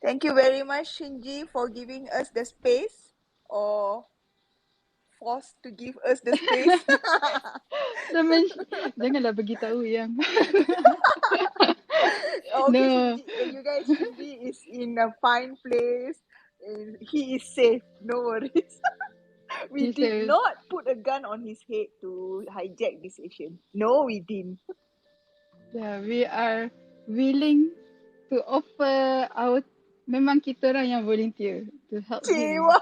Thank you very much, Shinji, for giving us the space or forced to give us the space. Zaman, janganlah beritahu yang. Okay, No, Shinji, you guys, Shinji is in a fine place. And he is safe, no worries. We he did said, not put a gun on his head to hijack this session. No, we didn't. yeah, we are willing to offer our, memang kita orang yang volunteer to help him. Cewa.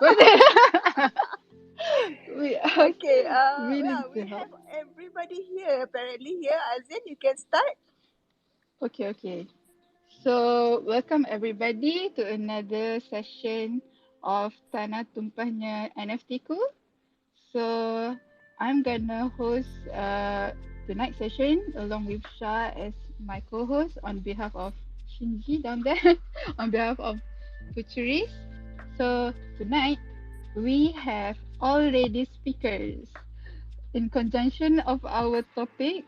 We are Okay, willing to we help. have everybody here apparently here. Azyan, you can start. Okay. So, welcome everybody to another session of Tanah Tumpahnya NFTku. So, I'm gonna host tonight's session along with Shah as my co-host on behalf of Shinji down there, on behalf of Putri. So, tonight we have all lady speakers in conjunction of our topic,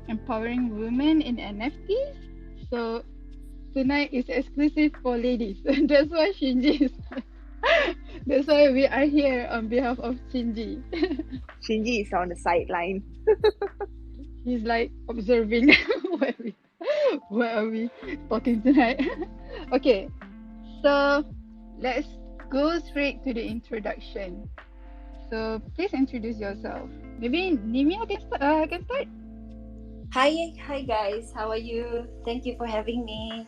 empowering women in NFTs. So, tonight is exclusive for ladies. That's why Shinji is. That's why we are here on behalf of Shinji. Shinji is on the sideline. He's like observing what are we talking tonight. Okay, so let's go straight to the introduction. So please introduce yourself. Maybe Nymea can start. Hi guys, how are you? Thank you for having me.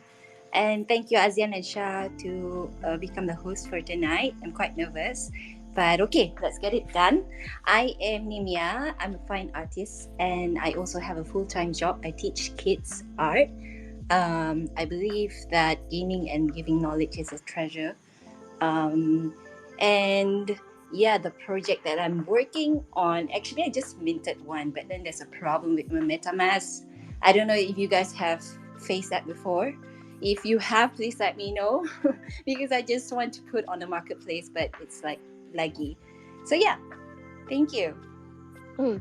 And thank you Azyan and Shah to become the host for tonight. I'm quite nervous. But okay, let's get it done. I am Nymea. I'm a fine artist and I also have a full-time job. I teach kids art. I believe that gaining and giving knowledge is a treasure. And yeah, the project that I'm working on, actually I just minted one, but then there's a problem with my MetaMask. I don't know if you guys have faced that before. If you have, please let me know because I just want to put on the marketplace, but it's like laggy. So yeah, thank you. Oh,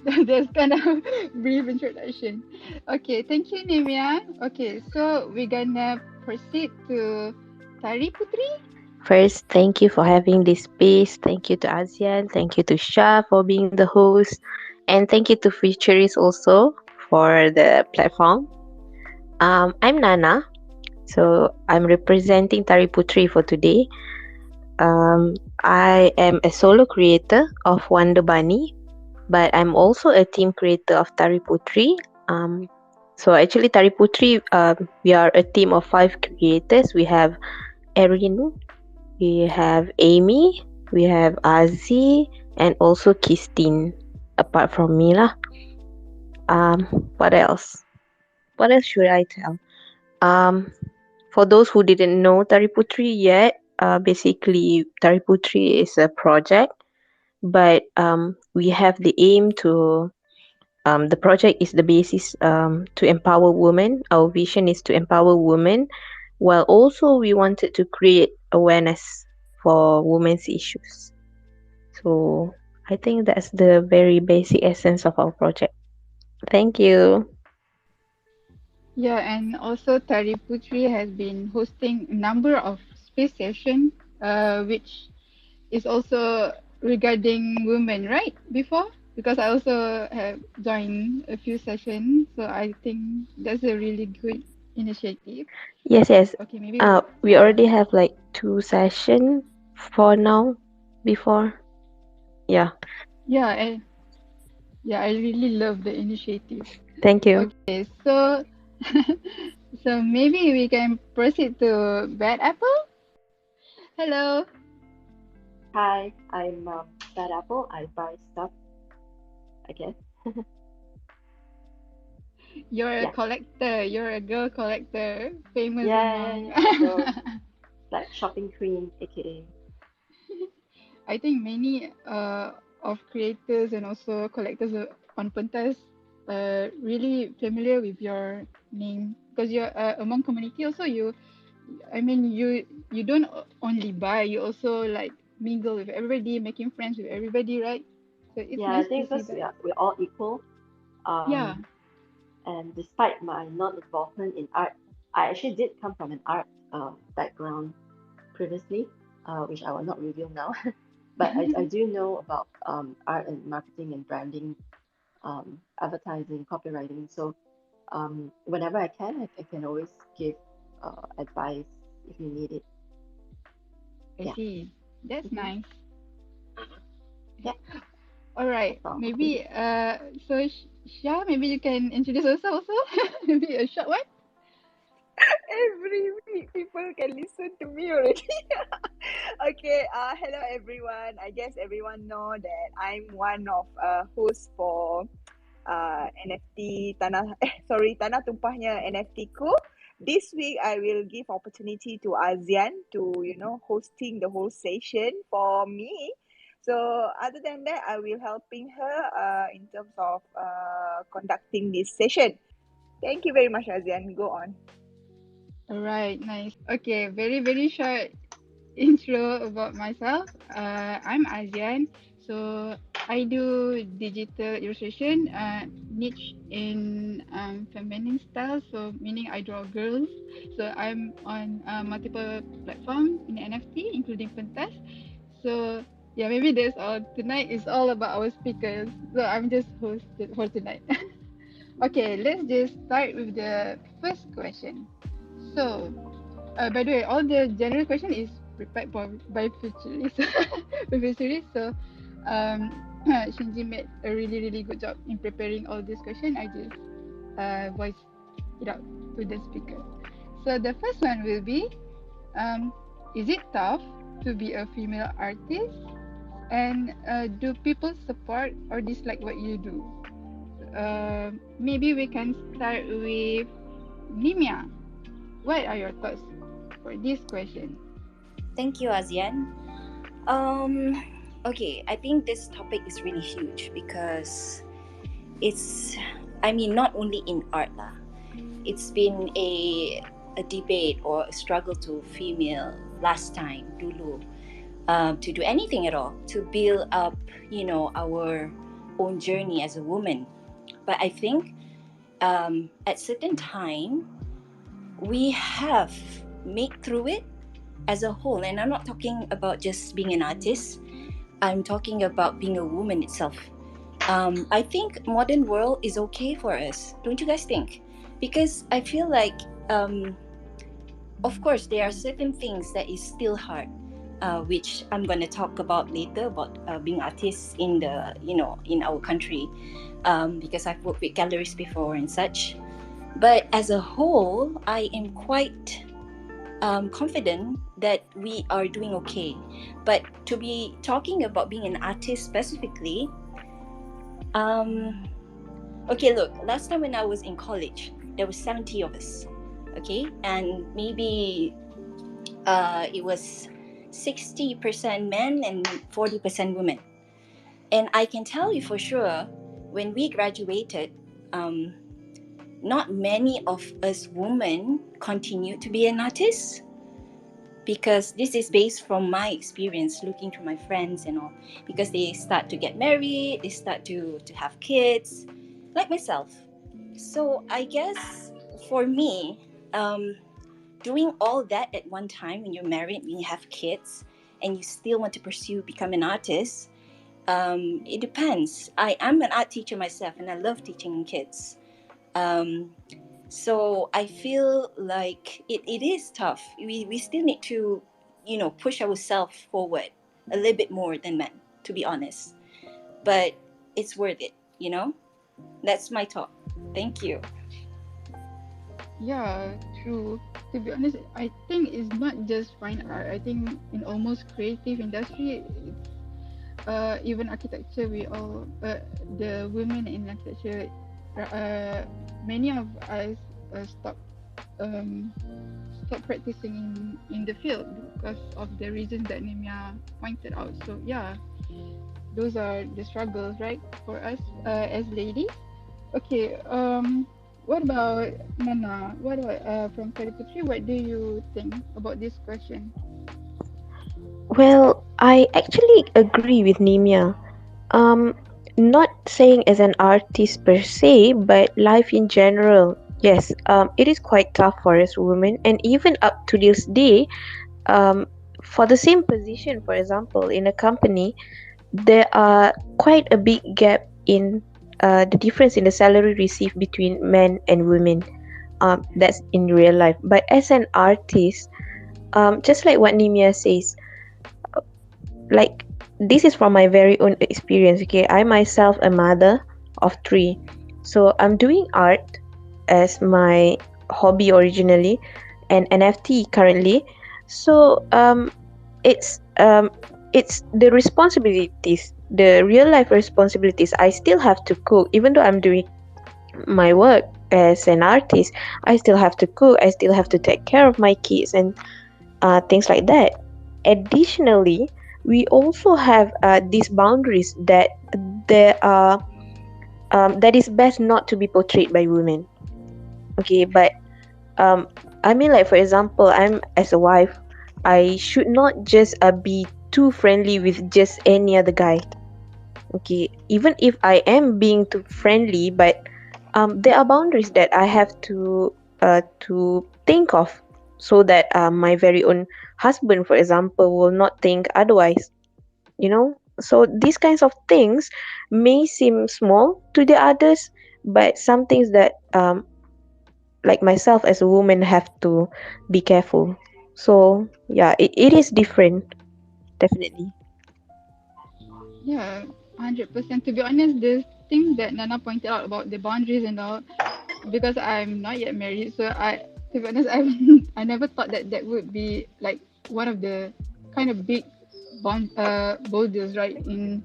that's kind of brief introduction. Okay, thank you Nymea. Okay, so we're gonna proceed to Tari Putri. First, thank you for having this space. Thank you to Azyan. Thank you to Shah for being the host. And thank you to Featuries also for the platform. I'm Nana. So I'm representing Tari Putri for today. I am a solo creator of Wonder Bunny, but I'm also a team creator of Tari Putri. So actually Tari Putri, we are a team of 5 creators. We have Erin, we have Amy, we have Azi, and also Kistin, apart from me lah. What else? What else should I tell? For those who didn't know Tari Putri yet, basically Tari Putri is a project, but we have the aim to the project is the basis to empower women. Our vision is to empower women, while also we wanted to create awareness for women's issues. So I think that's the very basic essence of our project. Thank you. Yeah, and also Tari Putri has been hosting a number of space sessions, which is also regarding women, right? Before, because I also have joined a few sessions, so I think that's a really good initiative. Yes. Okay, maybe We already have like 2 sessions for now. Before, yeah. yeah, I really love the initiative. Thank you. Okay, so so maybe we can proceed to Bad Apple. Hello. Hi, I'm Bad Apple. I buy stuff, I guess. You're a Yeah. collector. You're a girl collector, famous among. Yeah. So like shopping queen, aka. I think many of creators and also collectors on Pentas really familiar with your name because you're among community. Also, I mean, you don't only buy, you also like mingle with everybody, making friends with everybody, right? So it's Yeah, I nice to think see because that. we're all equal. Yeah. And despite my non-involvement in art, I actually did come from an art background previously, which I will not reveal now. But I do know about art and marketing and branding, advertising, copywriting. So whenever I can, I can always give advice if you need it. I Yeah. see. That's Hmm. nice. Yeah, All right. that's all. Maybe so Shah, maybe you can introduce yourself also. Maybe a short one. Every week people can listen to me already. Okay, hello everyone. I guess everyone know that I'm one of hosts for NFT Tanah Tumpahnya NFTku. This week I will give opportunity to Azyan to hosting the whole session for me. So other than that, I will helping her in terms of conducting this session. Thank you very much, Azyan. Go on. All right. Nice. Okay. Very very short intro about myself. I'm Azyan. So I do digital illustration, niche in feminine style. So meaning I draw girls. So I'm on multiple platform in NFT, including pentas. So yeah, maybe that's all. Tonight is all about our speakers. So I'm just hosted for tonight. Okay, let's just start with the first question. So by the way, all the general question is prepared by Futurist. By Futurist. So, Shinji made a really, really good job in preparing all this question. I just voice it out to the speaker. So the first one will be, um, is it tough to be a female artist? And do people support or dislike what you do? Maybe we can start with Nymea. What are your thoughts for this question? Thank you, Azyan. Um, okay, I think this topic is really huge because it's, I mean, not only in art lah. It's been a debate or a struggle to female last time dulu, to do anything at all to build up, our own journey as a woman. But I think at certain time we have made through it as a whole, and I'm not talking about just being an artist. I'm talking about being a woman itself. I think modern world is okay for us. Don't you guys think? Because I feel like, of course, there are certain things that is still hard, which I'm gonna talk about later about being artists in the in our country, because I've worked with galleries before and such. But as a whole, I am quite confident that we are doing okay. But to be talking about being an artist specifically, okay, look, last time when I was in college, there was 70 of us, okay, and maybe it was 60% men and 40% women. And I can tell you for sure, when we graduated, um, not many of us women continued to be an artist, because this is based from my experience looking through my friends and all, because they start to get married, they start to have kids, like myself. So I guess for me, doing all that at one time when you're married, when you have kids, and you still want to pursue become an artist, it depends. I am an art teacher myself, and I love teaching kids. Um, so I feel like it is tough. We still need to, push ourselves forward a little bit more than men, to be honest. But it's worth it, That's my thought. Thank you. Yeah, true. To be honest, I think it's not just fine art. I think in almost creative industry, even architecture, we all the women in architecture, uh, many of us stop um stop practicing in the field because of the reasons that Nymea pointed out. So yeah, those are the struggles, right, for us as ladies. Okay, what about Nana? What about from Tari Putri? What do you think about this question? Well, I actually agree with Nimia. Um, Not saying as an artist per se, but life in general. Yes, it is quite tough for us women, and even up to this day, um, for the same position, for example, in a company, there are quite a big gap in the difference in the salary received between men and women. That's in real life. But as an artist, just like what Nymea says, like this is from my very own experience. Okay, I myself a mother of three, so I'm doing art as my hobby originally, and NFT currently. So it's the responsibilities, the real life responsibilities. I still have to cook, even though I'm doing my work as an artist. I still have to cook. I still have to take care of my kids and things like that. Additionally, we also have these boundaries that there are that is best not to be portrayed by women. Okay, but um, I mean, like for example, I'm as a wife, I should not just be too friendly with just any other guy. Okay, even if I am being too friendly, but there are boundaries that I have to think of, so that my very own husband, for example, will not think otherwise. So these kinds of things may seem small to the others, but some things that like myself as a woman have to be careful. So yeah, it is different, definitely. Yeah, 100%. To be honest, the thing that Nana pointed out about the boundaries and all, because I'm not yet married, so to be honest, I never thought that that would be like one of the kind of big boulders, right, in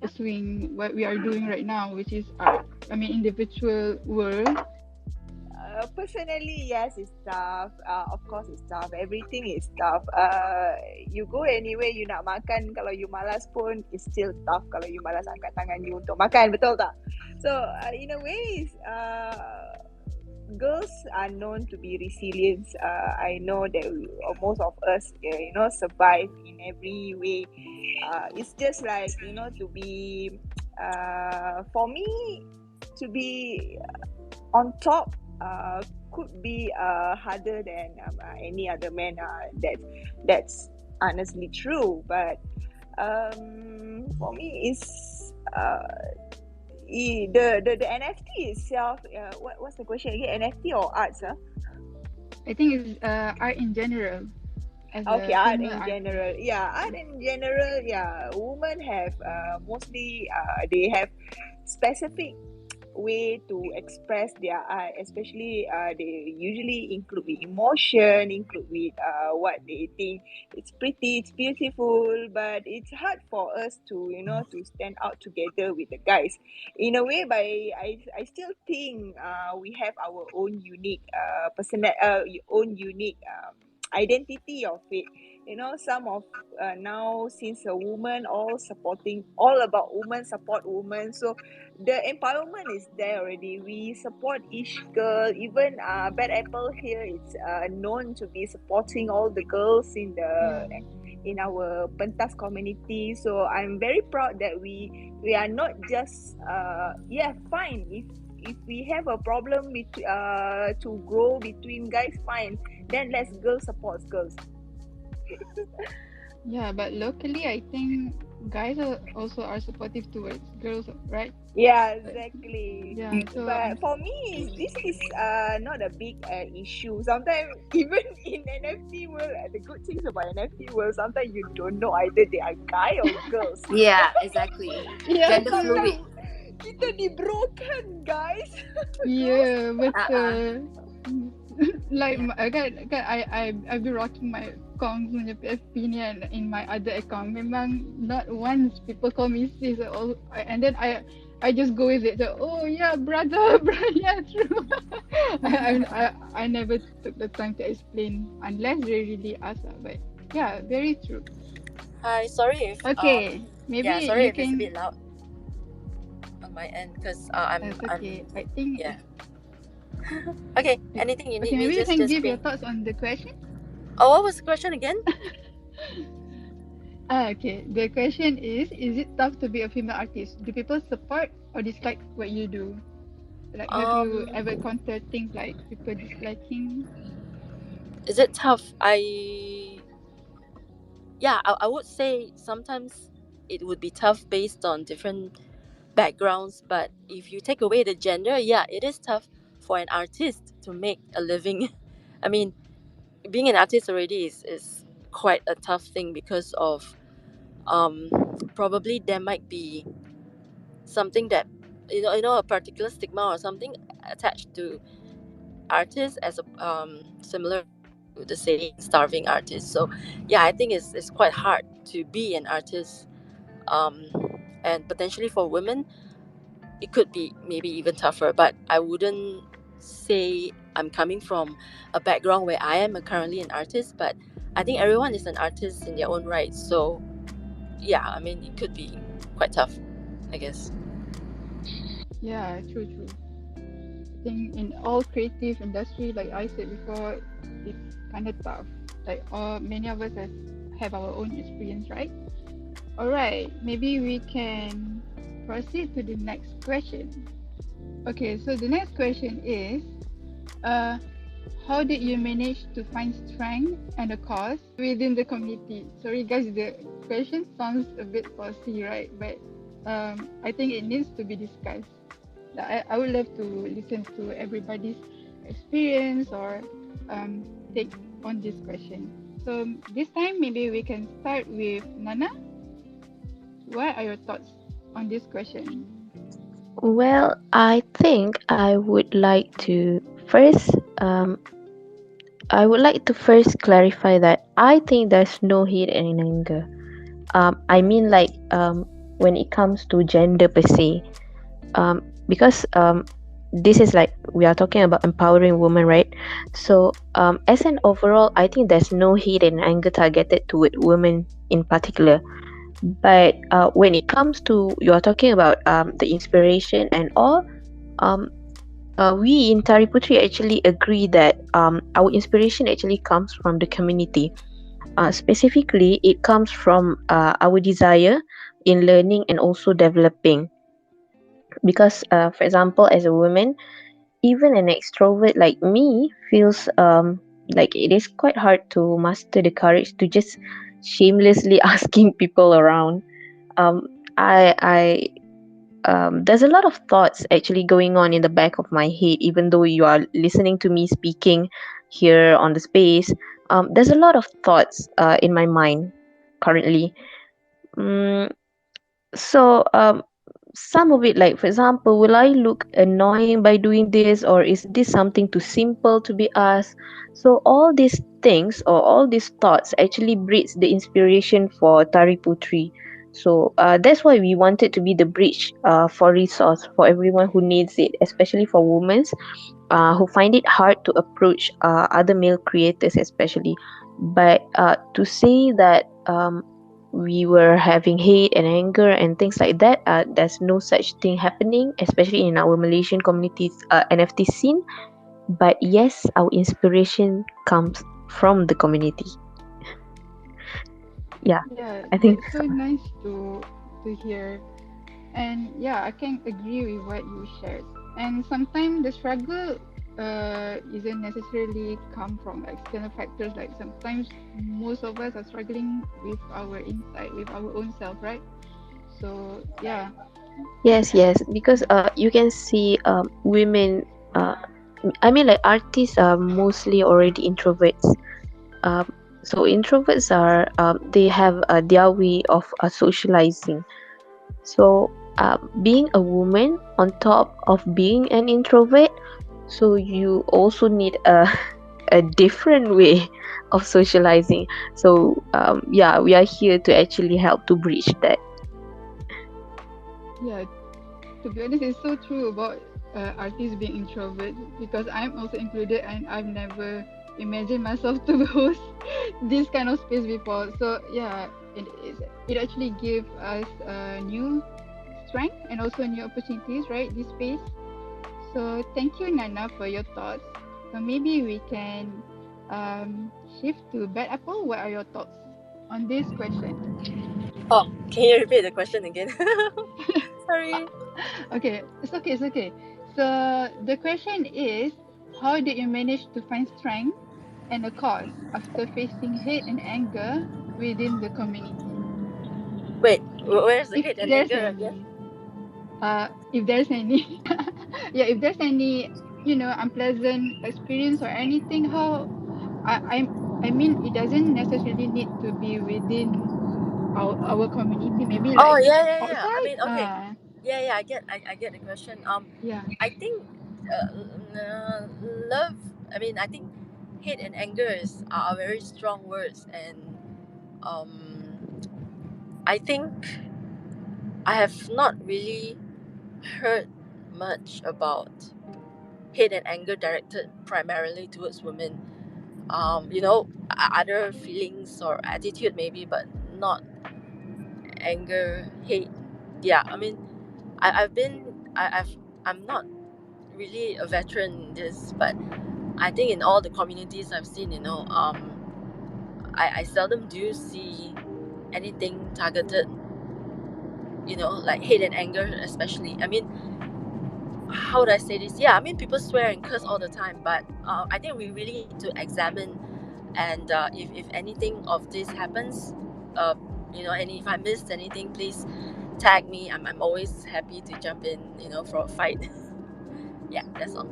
pursuing what we are doing right now, which is art. I mean, in the virtual world. Personally, yes, it's tough. Of course, it's tough. Everything is tough. You go anywhere, you nak makan, kalau you malas pun, it's still tough kalau you malas angkat tangan you untuk makan, betul tak? So, in a way, girls are known to be resilient. I know that most of us, survive in every way. It's just like, to be, for me, to be on top could be harder than any other man. That's honestly true. But for me, it's the NFT itself. What's the question again? NFT or arts? I think it's art in general as Okay, a art female in artist. general. Yeah, art in general. Yeah, women have mostly they have specific way to express their art, especially they usually include with emotion, include with what they think it's pretty, it's beautiful, but it's hard for us to to stand out together with the guys in a way. But I still think we have our own unique personal own unique identity of it. Some of now, since a woman all supporting, all about women support women, so the empowerment is there already. We support each girl. Even Bad Apple here, it's known to be supporting all the girls Yeah. in our pentas community. So I'm very proud that we are not just yeah, fine, if we have a problem with to grow between guys, fine, then let's girls support girls. Yeah, but locally, I think guys are also are supportive towards girls, right? Yeah, But, exactly. yeah, so But for me, this is not a big issue. Sometimes even in NFT world, the good things about NFT world, sometimes you don't know either they are guy or girls. Yeah, exactly. yeah, Gender true. fluid. Sometimes kita dibroken, guys. Girls. Yeah, Uh-uh. betul. Like Yeah. kan I've been rocking my Kongs punya PFP ni kan in my other account. Memang not once people call me sis at all, and then I just go with it. So, oh yeah, brother, brother, yeah, true. I never took the time to explain unless they really ask lah. But yeah, very true. Hi, sorry if Okay, maybe yeah, sorry you if it's a can. bit loud on my end because I'm That's okay. I think yeah. Okay, if, anything you okay, need me maybe you can just give your bring. thoughts on the question. Oh, what was the question again? Okay. The question is it tough to be a female artist? Do people support or dislike what you do? Like, have you ever encountered things like people disliking? Is it tough? I would say sometimes it would be tough based on different backgrounds, but if you take away the gender, yeah, it is tough for an artist to make a living. I mean, being an artist already is quite a tough thing because of um probably there might be something that a particular stigma or something attached to artists as a similar to the saying starving artist. So yeah, I think it's quite hard to be an artist, um and potentially for women it could be maybe even tougher, but I wouldn't say I'm coming from a background where I am currently an artist, but I think everyone is an artist in their own right. So yeah, I mean, it could be quite tough, I guess. Yeah, true, true. I think in all creative industry, like I said before, it's kind of tough. Like, many of us have our own experience, right? All right, maybe we can proceed to the next question. Okay, so the next question is, uh, how did you manage to find strength and a cause within the community? Sorry, guys, the question sounds a bit saucy, right? But I think it needs to be discussed. I would love to listen to everybody's experience or take on this question. So this time, maybe we can start with Nana. What are your thoughts on this question? Well, I think I would like to first clarify that I think there's no hate and anger. I mean, like, when it comes to gender per se, because this is like we are talking about empowering women, right? So, as an overall, I think there's no hate and anger targeted toward women in particular. But when it comes to you're talking about the inspiration and all, um, we in Tari Putri actually agree that our inspiration actually comes from the community. Specifically, it comes from our desire in learning and also developing. Because, for example, as a woman, even an extrovert like me feels like it is quite hard to master the courage to just shamelessly asking people around. Um, I there's a lot of thoughts actually going on in the back of my head, even though you are listening to me speaking here on the space. There's a lot of thoughts in my mind currently. Mm, so some of it, like for example, will I look annoying by doing this, or is this something too simple to be asked? So all these things or all these thoughts actually breeds the inspiration for Tari Putri. So that's why we wanted to be the bridge for resource for everyone who needs it, especially for women who find it hard to approach other male creators, especially. But to say that we were having hate and anger and things like that, there's no such thing happening, especially in our Malaysian community's NFT scene. But yes, our inspiration comes from the community. Yeah, Yeah, I think that's so. so nice to hear. And yeah, I can agree with what you shared. And sometimes the struggle isn't necessarily come from external factors. Like sometimes most of us are struggling with our inside, with our own self, right? So yeah, Yes, yes, because you can see women. Uh, I mean, like artists are mostly already introverts. Um, so introverts are they have their way of socializing. So being a woman on top of being an introvert, so you also need a a different way of socializing. So yeah, we are here to actually help to bridge that. yeah. To be honest, it's so true about artists being introvert because I'm also included and I've never imagined myself to host this kind of space before. So yeah, it actually gives us new strength and also new opportunities, right? This space. So thank you, Nana, for your thoughts. So maybe we can shift to Bad Apple. What are your thoughts on this question? Oh, can you repeat the question again? Sorry. Okay, it's okay, it's okay. So the question is, how did you manage to find strength and a cause after facing hate and anger within the community? Wait, where's the If hate and there's anger again? any, if there's any, yeah, if there's any, unpleasant experience or anything, how I mean, it doesn't necessarily need to be within our community. Maybe Oh like yeah, yeah, yeah. I outside. mean, okay, yeah, yeah. I get the question. Yeah, I think love. I mean, I think hate and anger are very strong words, and um, I think I have not really heard much about hate and anger directed primarily towards women. Other feelings or attitude maybe, but not anger, hate. Yeah, I mean, I've been, I'm not really a veteran in this, but I think in all the communities I've seen, I seldom do see anything targeted, like hate and anger, especially. I mean, how would I say this? Yeah, I mean, people swear and curse all the time, but I think we really need to examine. And if anything of this happens, uh, and if I missed anything, please tag me. I'm always happy to jump in, for a fight. Yeah, that's all.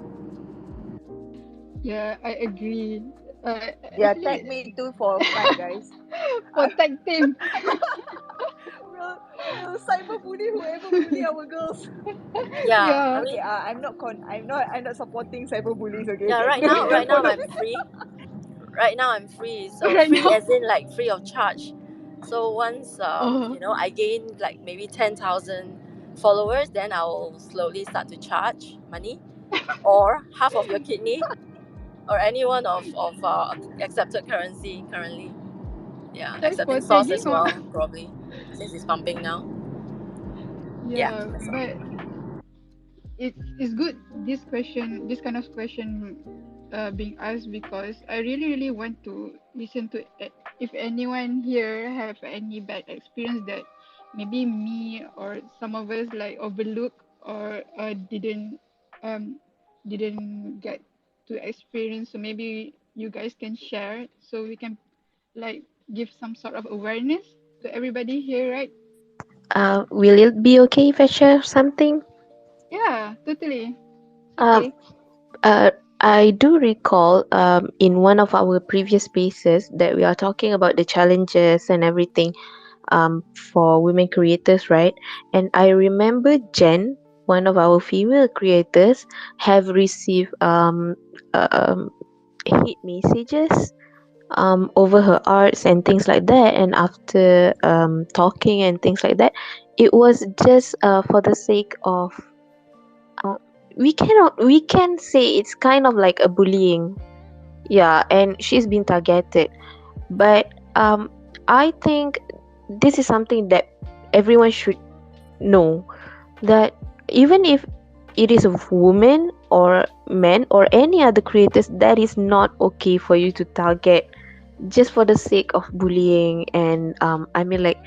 yeah, I agree. Yeah, Actually, tag me too for a fight, guys. for tag team. We'll cyberbully whoever bully our girls. Yeah, I Yeah, Okay, mean, I'm not supporting cyberbullies. Okay, yeah. tag Right me now, later right for now the. I'm free. Right now I'm free. So right free now. as in like free of charge. So once Oh, I gain like maybe 10,000 followers, then I'll slowly start to charge money, or half of your kidney, or any one of accepted currency currently. Yeah, that's for accepting sauce as tagging or well, probably, since it's pumping now. Yeah, yeah, that's all. but it's good this kind of question being asked, because I really want to listen to if anyone here have any bad experience that maybe me or some of us like overlook or um didn't get to experience. So maybe you guys can share so we can like give some sort of awareness to everybody here, right? Will it be okay if I share something? Yeah, totally. It's Um, okay. uh, I do recall in one of our previous spaces that we are talking about the challenges and everything for women creators, right? And I remember Jen, one of our female creators, have received um hate messages over her arts and things like that. And after talking and things like that, it was just for the sake of uh, we can say it's kind of like a bullying. Yeah, and she's been targeted. But I think this is something that everyone should know, that even if it is a woman or man or any other creators, that is not okay for you to target just for the sake of bullying. And I mean, like,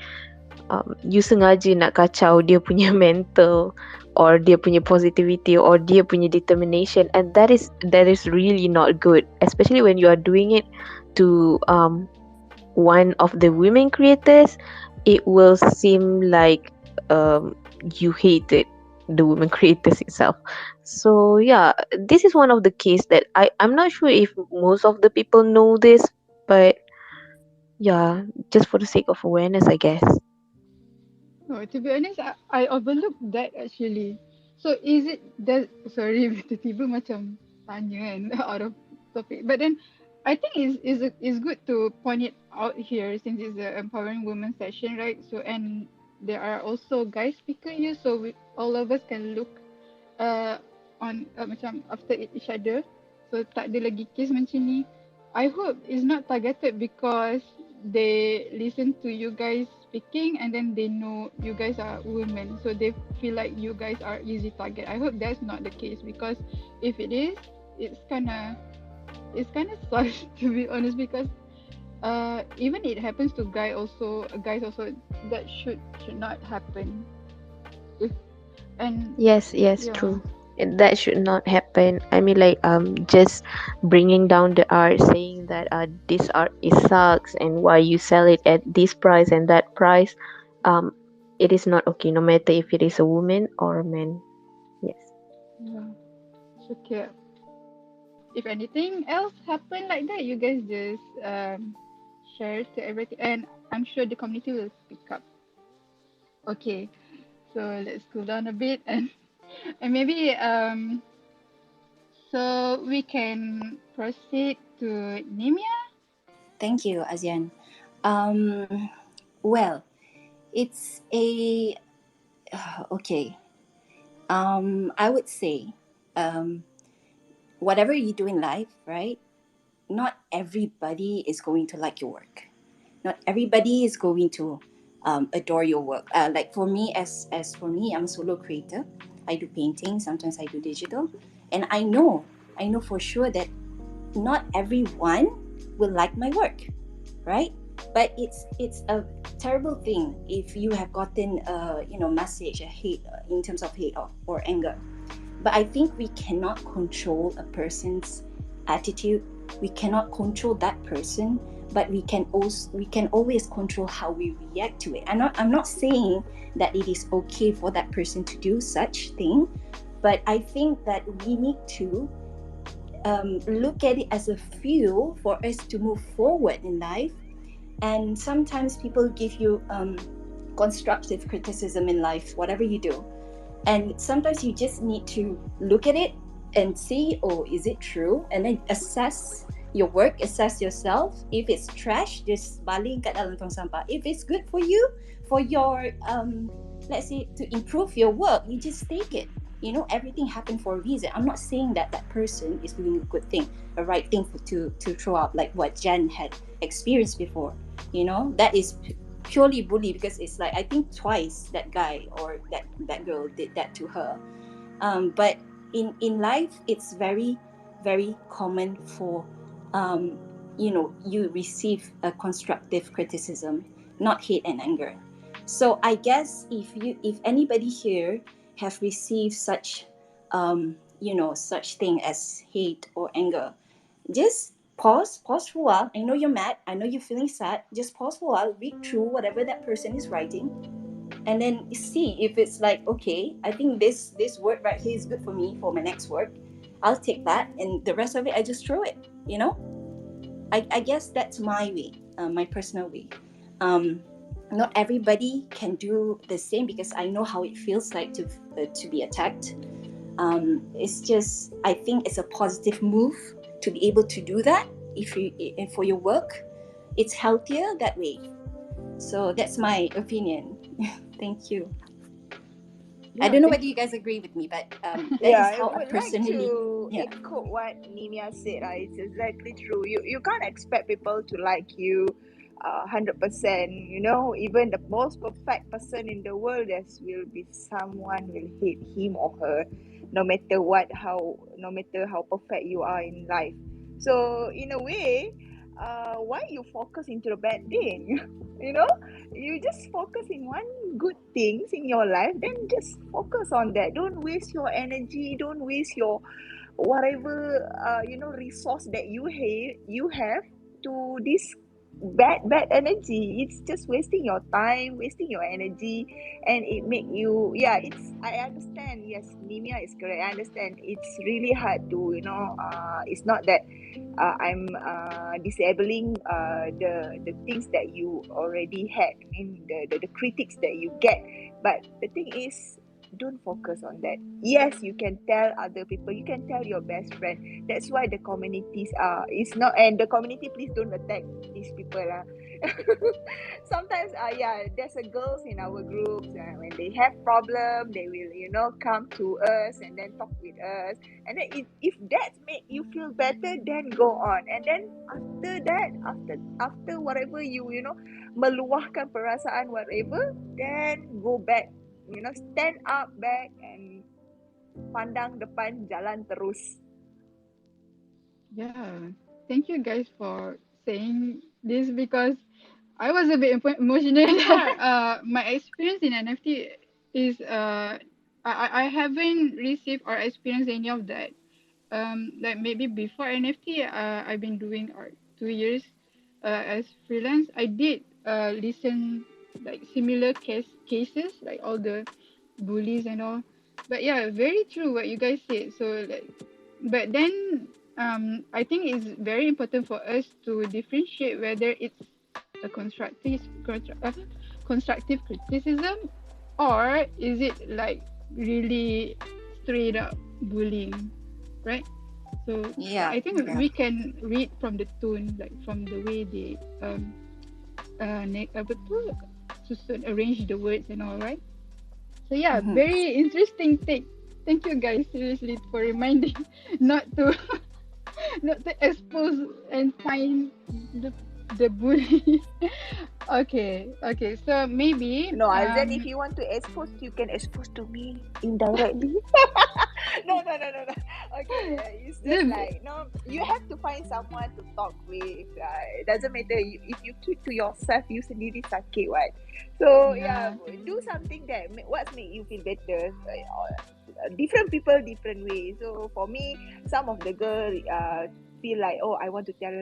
you sengaja nak kacau dia punya mental or dia punya positivity or dia punya determination, and that is really not good, especially when you are doing it to one of the women creators. It will seem like you hated the women creators itself. So yeah, this is one of the case that I'm not sure if most of the people know this, but yeah, just for the sake of awareness, I guess. Oh, to be honest, I overlooked that actually. So is it that sorry tiba-tiba macam tanya kan out of topic. But then I think it's good to point it out here since it's an empowering women session, right? So and there are also guys speaker here, so all of us can look uh, on macam after each other. So tak ada lagi case macam ni. I hope it's not targeted because they listen to you guys speaking and then they know you guys are women, so they feel like you guys are easy target. I hope that's not the case, because if it is, it's kind of sad to be honest, because even it happens to guys also, that should not happen. If and Yes, yes, yeah. true. that should not happen. I mean, like, just bringing down the art, saying that this art is sucks and why you sell it at this price and that price. um it is not okay, no matter if it is a woman or a man. Yes. Yeah. Okay. If anything else happen like that, you guys just share to everything, and I'm sure the community will pick up. Okay. So let's cool down a bit and maybe so we can proceed to Nymea. Thank you, Azyan. Well, it's a okay. I would say, um, whatever you do in life, right? Not everybody is going to like your work. Not everybody is going to adore your work. Like for me, as for me, I'm a solo creator. I do painting. Sometimes I do digital, and I know for sure that not everyone will like my work, right? But it's a terrible thing if you have gotten a message, a hate, in terms of hate or anger. But I think we cannot control a person's attitude. We cannot control that person, but we can always control how we react to it. I'm not saying that it is okay for that person to do such thing, but I think that we need to look at it as a fuel for us to move forward in life. And sometimes people give you constructive criticism in life, whatever you do. And sometimes you just need to look at it and see, oh, is it true? And then assess your work, assess yourself. If it's trash, just baling kat dalam tong sampah. If it's good for you, for your, let's say, to improve your work, you just take it. Everything happened for a reason. I'm not saying that that person is doing a good thing, a right thing to throw out, like what Jan had experienced before. That is purely bully, because it's like, I think twice that guy or that girl did that to her. But in life, it's very, very common for you receive a constructive criticism, not hate and anger. So I guess if anybody here have received such such thing as hate or anger, just pause for a while. I know you're mad, I know you're feeling sad. Just pause for a while, read through whatever that person is writing, and then see if it's like, okay, I think this word right here is good for me for my next work. I'll take that, and the rest of it I just throw it. I guess that's my way, my personal way. Not everybody can do the same, because I know how it feels like to be attacked. It's just, I think it's a positive move to be able to do that. If for your work, it's healthier that way. So that's my opinion. Thank you. I don't know whether you guys agree with me, but that is I how I would like personally. to Yeah. echo what Nymea said. It's exactly true. You can't expect people to like you 100%. Even the most perfect person in the world, there will be someone will hate him or her, no matter no matter how perfect you are in life. So in a way, why you focus into the bad thing? you know you just focus in one good things in your life, then just focus on that. Don't waste your energy, don't waste your whatever resource that you have to this bad energy. It's just wasting your time, wasting your energy, and it make you, I understand. Yes, Nymea is correct. I understand it's really hard to it's not that I'm disabling the things that you already had. I mean, the critics that you get. But the thing is, don't focus on that. Yes, you can tell other people, you can tell your best friend. That's why the communities are, it's not, and the community, please don't attack these people. Sometimes there's a girls in our groups, when they have problem, they will come to us and then talk with us. And then if that make you feel better, then go on. And then after that, after whatever you meluahkan perasaan whatever, then go back, stand up back and pandang depan, jalan terus. Yeah, thank you guys for saying this, because I was a bit emotional. My experience in NFT is I haven't received or experienced any of that. Like maybe before NFT, I've been doing art 2 years as freelance. I did listen like similar cases, like all the bullies and all. But yeah, very true what you guys said. So like, but then I think it's very important for us to differentiate whether it's a constructive criticism, or is it like really straight up bullying, right? So Yeah, I think yeah. we can read from the tone, like from the way they apa tu, susun arrange the words and all, right? So yeah, Mhm. very interesting take. Thank you guys seriously for reminding not to not to expose and find the bully. Okay. So maybe No, Azyan, if you want to expose, you can expose to me indirectly. No. Okay, it's just like, no, you have to find someone to talk with. It doesn't matter if you keep to yourself, you sendiri sakit, what? So yeah, do something that what make you feel better. Different people, different ways. So for me, some of the girl feel like, oh, I want to tell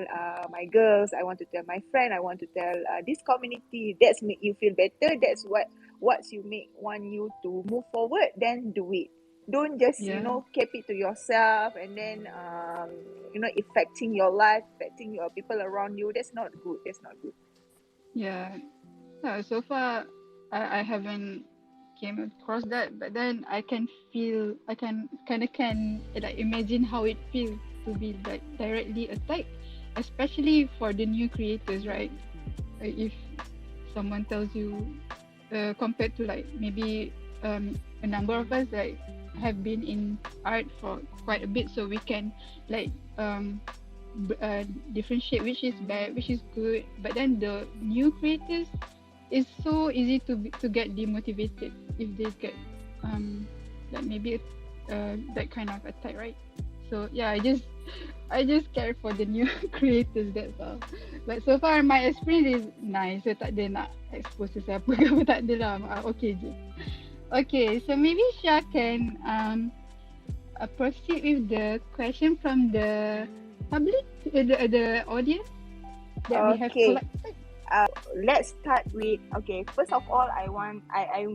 my girls, I want to tell my friend, I want to tell this community. That's make you feel better. That's what's you make want you to move forward. Then do it. Don't just yeah, keep it to yourself and then affecting your life, affecting your people around you. That's not good. That's not good. yeah. So far, I haven't came across that, but then I can feel, I can kind of can like imagine how it feels to be like directly attacked, especially for the new creators, right? If someone tells you, compared to like maybe a number of us that have been in art for quite a bit, so we can like differentiate which is bad, which is good. But then the new creators, it's so easy to get demotivated if they get like maybe that kind of attack, right? So yeah, I just care for the new creators, that's all. But so far my experience is nice. So tak ada nak expose sesiapa ke apa, tak ada lah. Okay je. Okay, so maybe Syah can proceed with the question from the public, the audience that we have Okay. collected. Let's start with, okay, first of all, I'm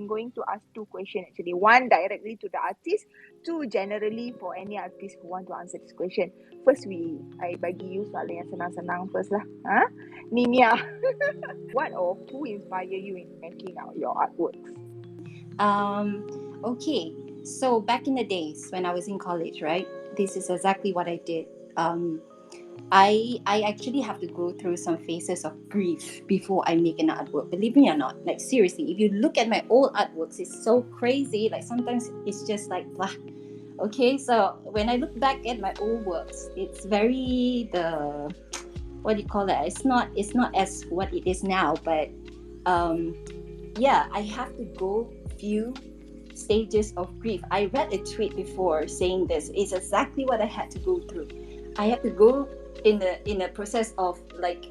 going to ask two questions actually. One directly to the artist, two generally for any artist who want to answer this question. First, I bagi you soalan yang senang-senang first lah. Nymea, what or who inspire you in making out your artworks? Okay, so back in the days when I was in college, right? This is exactly what I did. I actually have to go through some phases of grief before I make an artwork. Believe me or not, like seriously, if you look at my old artworks, it's so crazy. Like sometimes it's just like, blah. Okay, so when I look back at my old works, it's very what do you call that? It's not as what it is now, but yeah, I have to go few stages of grief. I read a tweet before saying this. It's exactly what I had to go through. I had to go in a process of like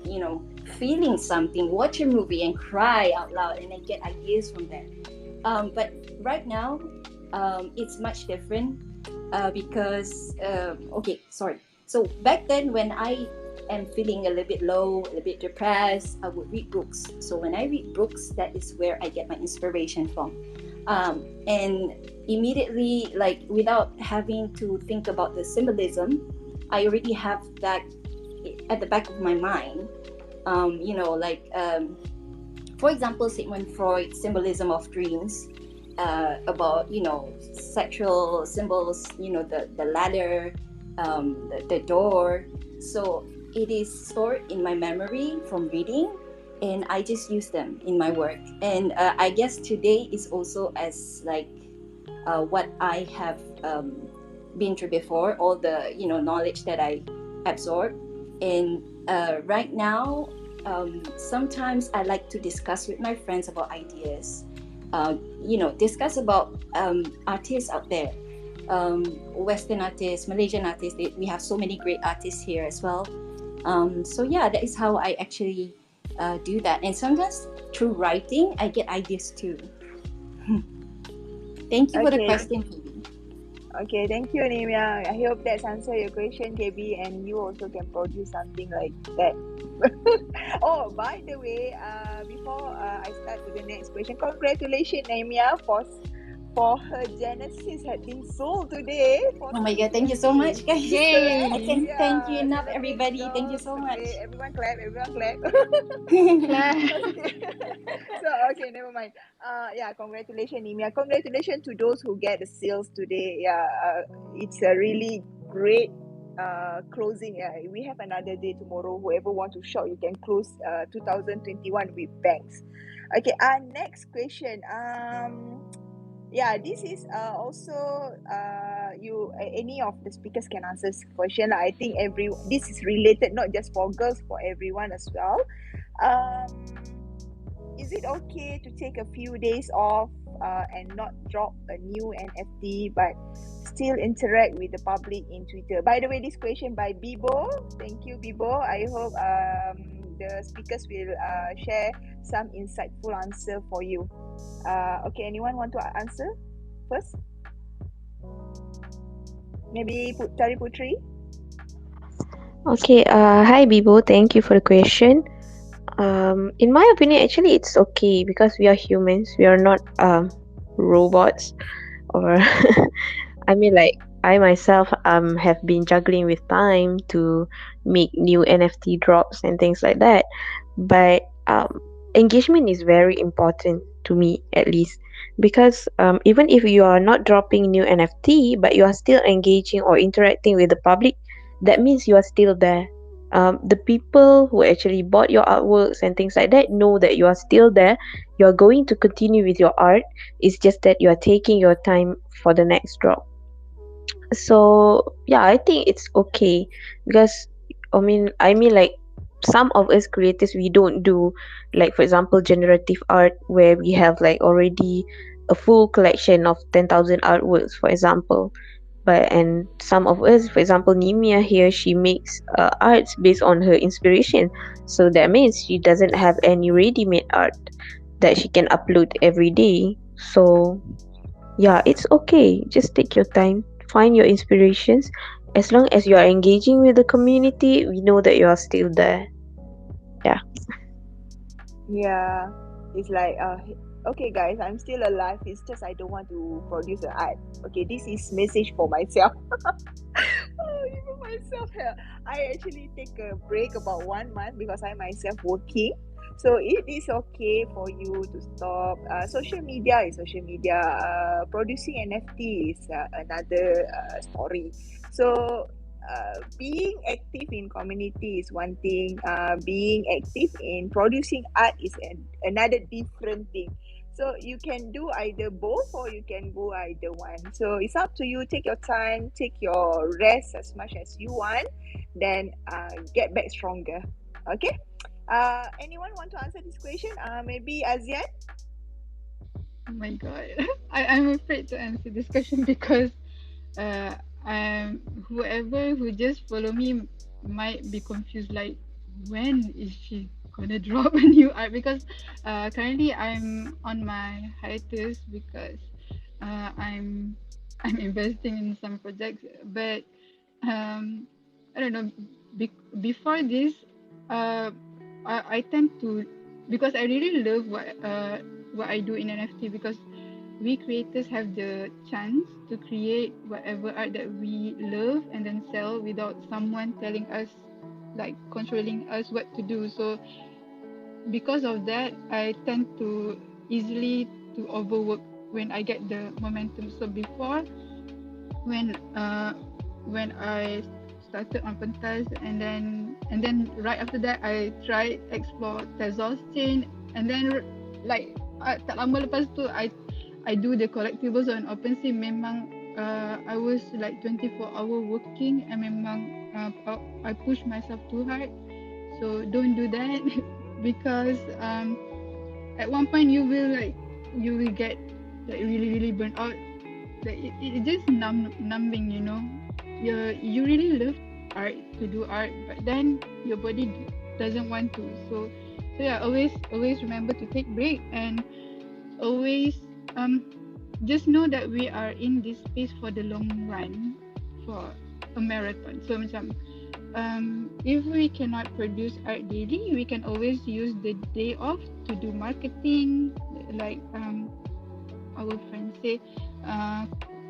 feeling something, watch a movie and cry out loud, and then get ideas from there. But right now, it's much different because okay, sorry. So back then, when I am feeling a little bit low, a little bit depressed, I would read books. So when I read books, that is where I get my inspiration from. And immediately, like without having to think about the symbolism, I already have that at the back of my mind. For example, Sigmund Freud's symbolism of dreams, about sexual symbols, the ladder, the door. So it is stored in my memory from reading, and I just use them in my work. And I guess today is also as like what I have been through before, all the knowledge that I absorbed. And right now, sometimes I like to discuss with my friends about ideas. Discuss about artists out there, Western artists, Malaysian artists. We have so many great artists here as well. So yeah, that is how I actually do that. And sometimes through writing, I get ideas too. Thank you for the Okay. question, Phoebe. Okay, thank you, Nymea. I hope that's answered your question, KB, and you also can produce something like that. Oh, by the way, before I start to the next question, congratulations, Nymea, for her Genesis had been sold today for Oh my God, thank you 60K. so much, guys. Yay! I can't thank you Yeah, enough, celebrate everybody. Thank you girls. so much. Okay, everyone clap, everyone clap. Clap. Okay. So okay, never mind. Yeah, congratulations, Nymea. Congratulations to those who get the sales today. Yeah, it's a really great closing. Yeah, we have another day tomorrow. Whoever want to shop, you can close 2021 with banks. Okay, next question. Yeah, this is also any of the speakers can answer this question lah. I think this is related not just for girls, for everyone as well. Is it okay to take a few days off and not drop a new NFT but still interact with the public in Twitter? By the way, this question by Bibo. Thank you, Bibo. I hope the speakers will share some insightful answer for you. Okay, anyone want to answer first? Maybe Tari Putri? Okay, hi Bibo, thank you for the question. In my opinion, actually, it's okay because we are humans. We are not robots, or I mean, like I myself have been juggling with time to make new NFT drops and things like that. But engagement is very important to me, at least, because even if you are not dropping new NFT, but you are still engaging or interacting with the public, that means you are still there. The people who actually bought your artworks and things like that know that you are still there. You are going to continue with your art. It's just that you are taking your time for the next drop. So yeah, I think it's okay because I mean like some of us creators, we don't do, like, for example, generative art where we have like already a full collection of 10,000 artworks, for example. But and some of us, for example, Nymea here, she makes arts based on her inspiration, so that means she doesn't have any ready-made art that she can upload every day. So yeah, it's okay. Just take your time, find your inspirations. As long as you are engaging with the community, we know that you are still there. Yeah. Yeah, it's like okay guys, I'm still alive. It's just I don't want to produce an art. Okay, this is message for myself. Even myself here. I actually take a break about 1 month because I myself working. So it is okay for you to stop. Social media is social media. Producing NFT is another story. So being active in community is one thing. Being active in producing art is another different thing. So you can do either both or you can go either one. So it's up to you. Take your time, take your rest as much as you want, then get back stronger. Okay. Anyone want to answer this question? Maybe Azyan? Oh my god. I'm afraid to answer this question because uh whoever who just follow me might be confused, like when is she gonna drop a new art, because currently I'm on my hiatus because I'm investing in some projects, but um I don't know, before this uh I tend to, because I really love what I do in NFT, because we creators have the chance to create whatever art that we love and then sell without someone telling us, like controlling us what to do. So because of that, I tend to easily to overwork when I get the momentum. So before, when uh when I started on Pentas, and then right after that I tried explore Tezos chain, and then like tak lama lepas tu I do the collectibles on OpenSea. Memang I was like 24-hour working, and memang I push myself too hard. So don't do that because at one point you will get like really burnt out. Like it just numbing, you know. You really love art, to do art, but then your body doesn't want to. So yeah, always remember to take break, and always just know that we are in this space for the long run, for a marathon. So macam if we cannot produce art daily, we can always use the day off to do marketing, like our friends say,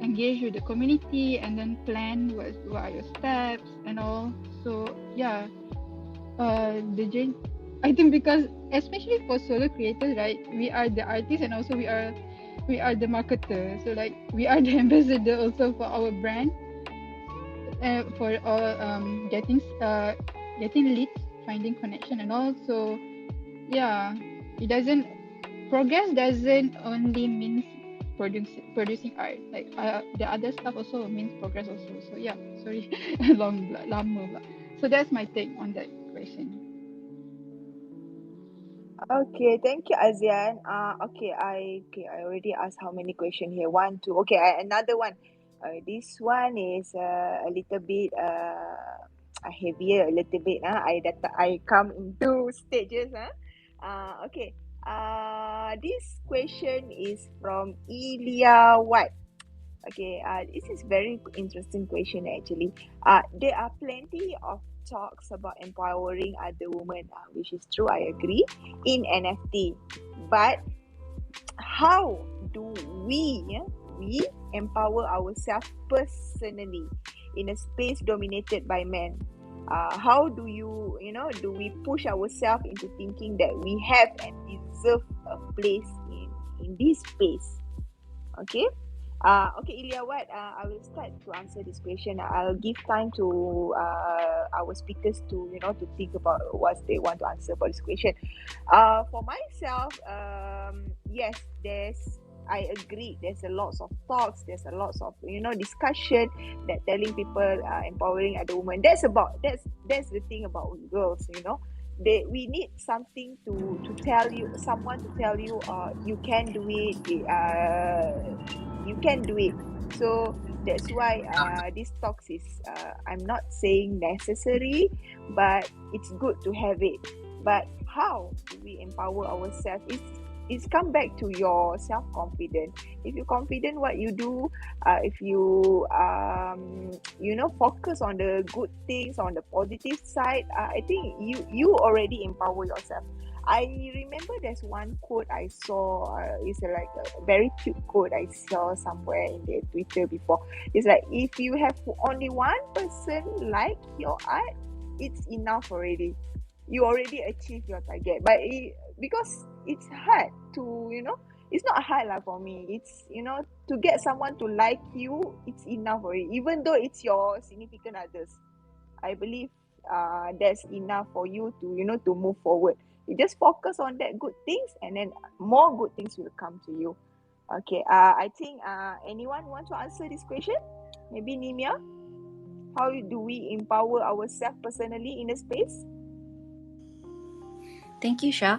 engage with the community and then plan what are your steps and all. So yeah, the journey, I think, because especially for solo creators, right, we are the artists and also we are the marketer. So like we are the ambassador also for our brand, for all getting leads, finding connection and all. So yeah, it doesn't progress doesn't only means producing art, like the other stuff also means progress also. So yeah, sorry, lama pula. So that's my take on that question. Okay, thank you, Azyan. I already asked how many questions here. One, two. Okay, another one. This one is a little bit heavier, a little bit. I come in two stages. Okay. This question is from Ilya White. Okay, this is very interesting question actually. There are plenty of talks about empowering other women, which is true, I agree, in NFT. But how do we empower ourselves personally in a space dominated by men? How do do we push ourselves into thinking that we have and deserve a place in this space? Okay. Okay, Ilya, what? I will start to answer this question. I'll give time to our speakers to to think about what they want to answer about this question. For myself, yes, I agree. There's a lot of talks. There's a lot of discussion that telling people empowering other women. That's the thing about girls. We need something to tell you, someone to tell you, you can do it. You can do it. So that's why this talks is I'm not saying necessary, but it's good to have it. But how do we empower ourselves? It's come back to your self-confidence. If you're confident what you do, if you focus on the good things, on the positive side, I think you already empower yourself. I remember there's one quote I saw. It's like a very cute quote I saw somewhere in the Twitter before. It's like, if you have only one person like your art, it's enough already. You already achieved your target. But because it's hard to it's not hard for me. It's to get someone to like you, it's enough already. Even though it's your significant others, I believe that's enough for you to to move forward. You just focus on that good things, and then more good things will come to you. Okay. I think anyone want to answer this question? Maybe Nymea. How do we empower ourselves personally in a space? Thank you, Shah.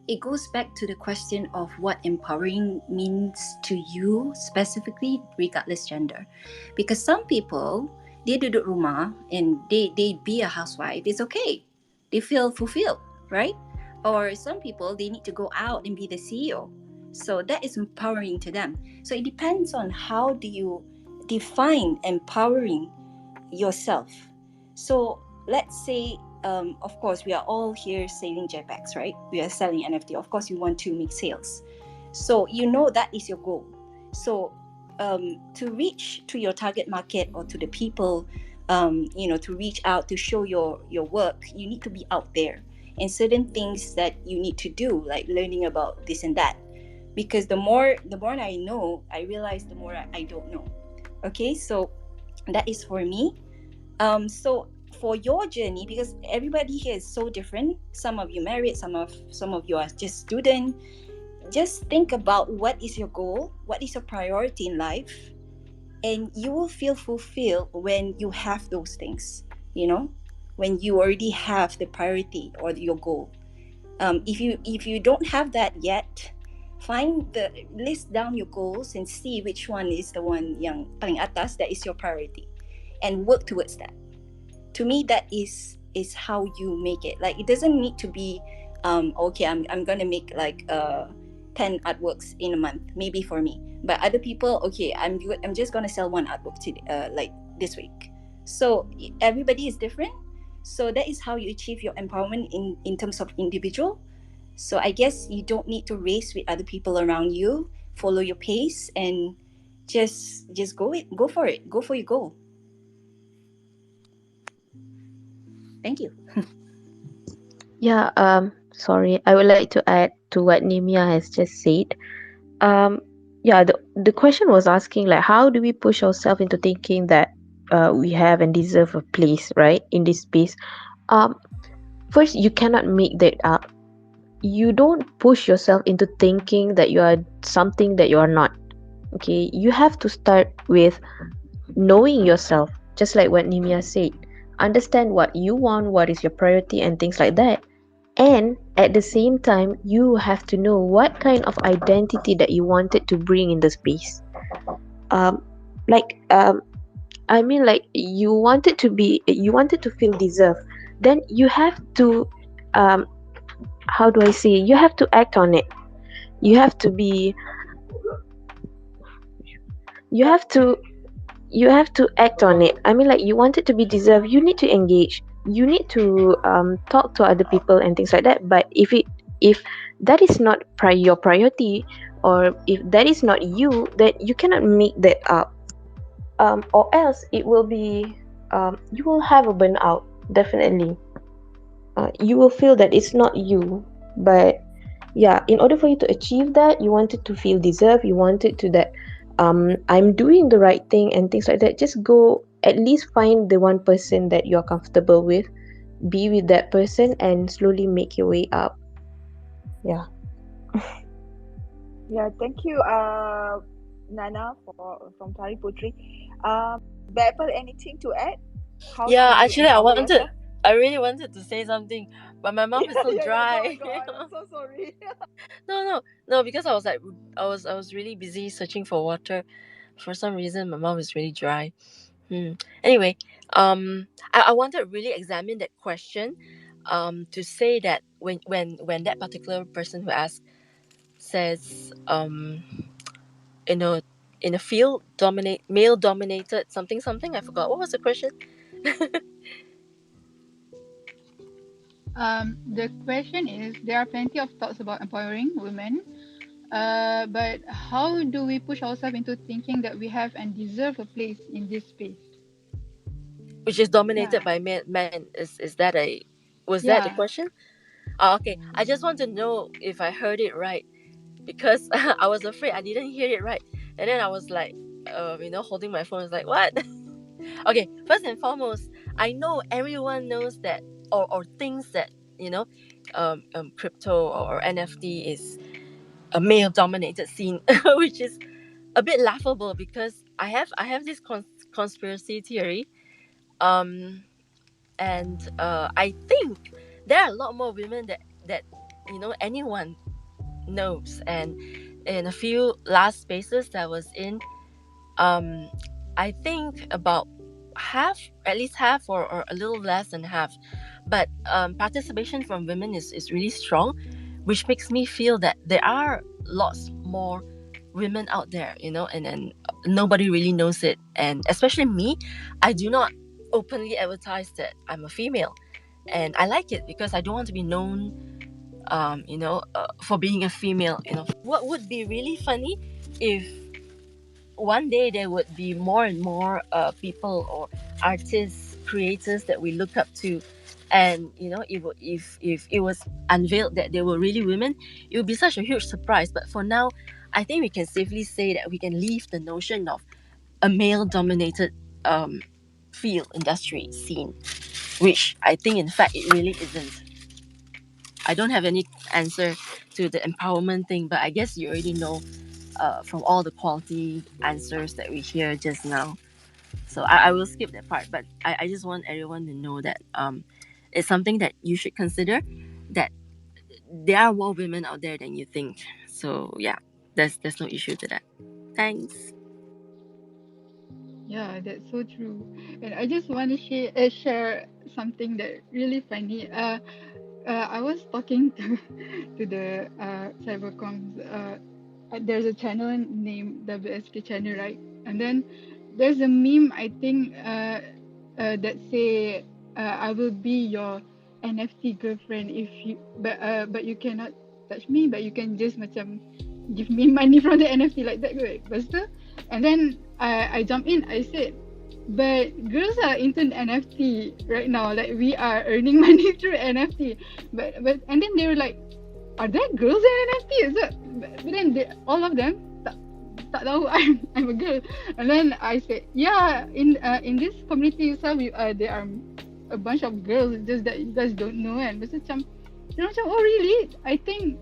It goes back to the question of what empowering means to you specifically, regardless gender. Because some people, dia duduk rumah and they be a housewife, it's okay. They feel fulfilled, right? Or some people, they need to go out and be the CEO. So that is empowering to them. So it depends on how do you define empowering yourself. So let's say, of course, we are all here selling JPEGs, right? We are selling NFT. Of course, you want to make sales. So that is your goal. So to reach to your target market or to the people, to reach out to show your work, you need to be out there. And certain things that you need to do, like learning about this and that. Because the more I know, I realize the more I don't know. Okay, so that is for me. So for your journey, because everybody here is so different, some of you married, some of you are just student, just think about what is your goal, what is your priority in life, and you will feel fulfilled when you have those things, when you already have the priority or your goal. If you don't have that yet, list down your goals and see which one is the one yang paling atas, that is your priority, and work towards that. To me, that is how you make it. Like, it doesn't need to be okay, I'm gonna make like 10 artworks in a month, maybe for me. But other people, okay, I'm just gonna sell one artwork today, like this week. So everybody is different. So that is how you achieve your empowerment in terms of individual. So I guess you don't need to race with other people around you. Follow your pace and just go for it. Go for your goal. Thank you. Yeah, sorry. I would like to add to what Nymea has just said. Um, yeah, the question was asking like how do we push ourselves into thinking that we have and deserve a place, right, in this space. Um, First, you cannot make that up. You don't push yourself into thinking that you are something that you are not. Okay, you have to start with knowing yourself, just like what Nimia said. Understand what you want, what is your priority, and things like that. And at the same time, you have to know what kind of identity that you wanted to bring in the space. Um, like I mean, like you wanted to feel deserved. Then you have to, um, how do I say? You have to act on it. You have to be. You have to you have to act on it. I mean, like you want it to be deserved, you need to engage. You need to talk to other people and things like that. But if that is not your priority, or if that is not you, then you cannot make that up. Or else it will be you will have a burnout. Definitely, you will feel that it's not you. But yeah, in order for you to achieve that, you wanted to feel deserved, you wanted to that I'm doing the right thing and things like that. Just go, at least find the one person that you're comfortable with, be with that person and slowly make your way up. Yeah. Yeah, thank you, Nana, from Tari Putri. Bepal, anything to add? How Yeah, should you actually, empower yourself? I really wanted to say something, but my mouth is so Yeah. Oh my dry. God, I'm so sorry. No, because I was like, I was really busy searching for water. For some reason, my mouth is really dry. Hmm. Anyway, I wanted to really examine that question, to say that when that particular person who asked says, you know, in a field male dominated something something, I forgot what was the question. The question is, there are plenty of thoughts about empowering women, but how do we push ourselves into thinking that we have and deserve a place in this space? Which is Yeah, dominated by men. Is that a was that the yeah. question? Oh, okay. I just want to know if I heard it right, because I was afraid I didn't hear it right, and then I was like, holding my phone. I was like, what? Okay. First and foremost, I know everyone knows that, or thinks that, you know, crypto or NFT is a male dominated scene, which is a bit laughable because I have this conspiracy theory, um, and I think there are a lot more women that anyone knows. And in a few last spaces that I was in, um, I think about half, at least half, or a little less than half, but participation from women is really strong, which makes me feel that there are lots more women out there, and nobody really knows it. And especially me, I do not openly advertise that I'm a female, and I like it because I don't want to be known, for being a female. What would be really funny if one day there would be more and more people or artists, creators that we look up to, and if it was unveiled that they were really women, it would be such a huge surprise. But for now, I think we can safely say that we can leave the notion of a male dominated field, industry, scene, which I think in fact it really isn't. I don't have any answer to the empowerment thing, but I guess you already know, from all the quality answers that we hear just now. So I will skip that part, but I just want everyone to know that it's something that you should consider, that there are more women out there than you think. So yeah, there's no issue to that. Thanks. Yeah, that's so true. And I just want to share something that really funny. I was talking to the cybercoms. There's a channel named WSK channel, right? And then there's a meme, I think, that say, I will be your NFT girlfriend if you, but you cannot touch me, but you can just macam give me money from the NFT like that, right? Lepas tu, and then I jump in. I said, but girls are into NFT right now. Like we are earning money through NFT. But and then they were like, are there girls in NFT? So, but then all of them tak tahu I'm a girl. And then I said, yeah, in this community itself, there are a bunch of girls. Just that you guys don't know. And macam, oh really? I think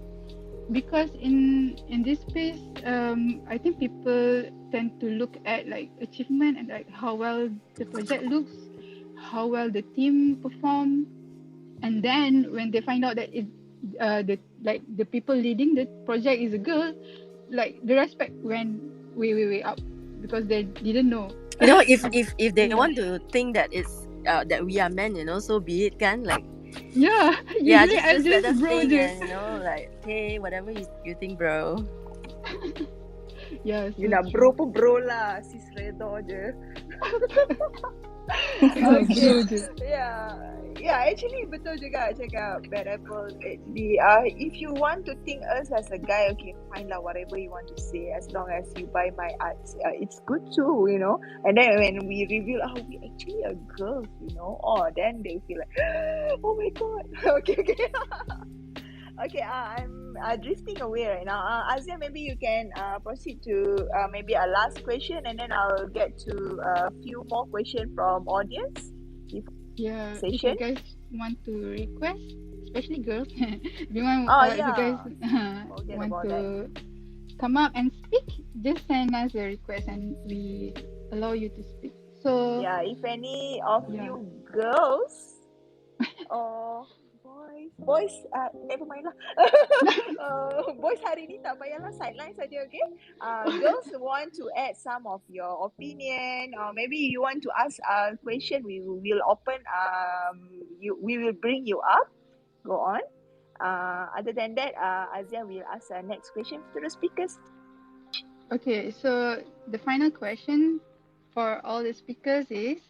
because in this space, I think people tend to look at like achievement and like how well the project looks, how well the team perform, and then when they find out that the people leading the project is a girl, like the respect went way up because they didn't know. You know, if they Yeah. want to think that it's that we are men, so be it, can like. Yeah, Yeah, usually I just let us bro think, je. and like, hey, whatever you think, bro. Yeah, so You nak bro pun bro lah. Sis redha je. bro Okay. je. Yeah, actually betul juga cakap Bad Apple. Actually, if you want to think us as a guy, okay, fine lah, whatever you want to say, as long as you buy my art, it's good too, And then when we reveal, we actually are girls, then they feel like, oh my god. Okay. Okay, I'm drifting away right now. Azyan, maybe you can proceed to maybe a last question, and then I'll get to a few more questions from audience. Yeah, if Session. you guys want to request, especially girls, if you want, Oh, if you guys Forget want about to come up and speak, just send us a request and we allow you to speak. So Yeah, if any of Yeah. you girls or boys, never mind lah. Boys hari ni tak payahlah, sideline saja, okay? Girls want to add some of your opinion, or maybe you want to ask a question, we will open, we will bring you up. Go on. Other than that, Azyan will ask the next question to the speakers. Okay, so the final question for all the speakers is,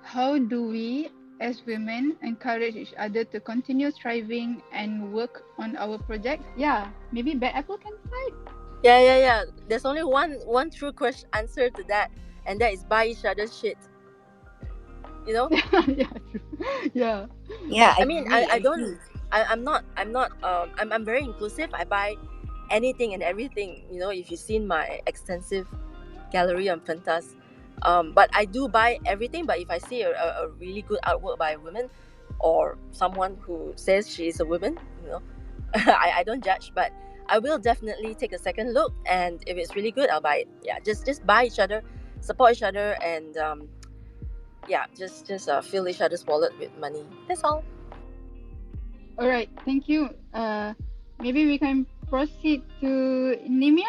how do we as women encourage each other to continue striving and work on our projects? Yeah, maybe Bad Apple can start. Yeah. There's only one true question answer to that, and that is buy each other's shit. Yeah, true. Yeah. Yeah, I mean, I don't. agree. I'm very inclusive. I buy anything and everything. If you've seen my extensive gallery on Fantas, but I do buy everything. But if I see a really good artwork by a woman, or someone who says she is a woman, I don't judge. But I will definitely take a second look, and if it's really good, I'll buy it. Yeah, just buy each other, support each other, and just fill each other's wallet with money. That's all. All right, thank you. Maybe we can proceed to Nymea.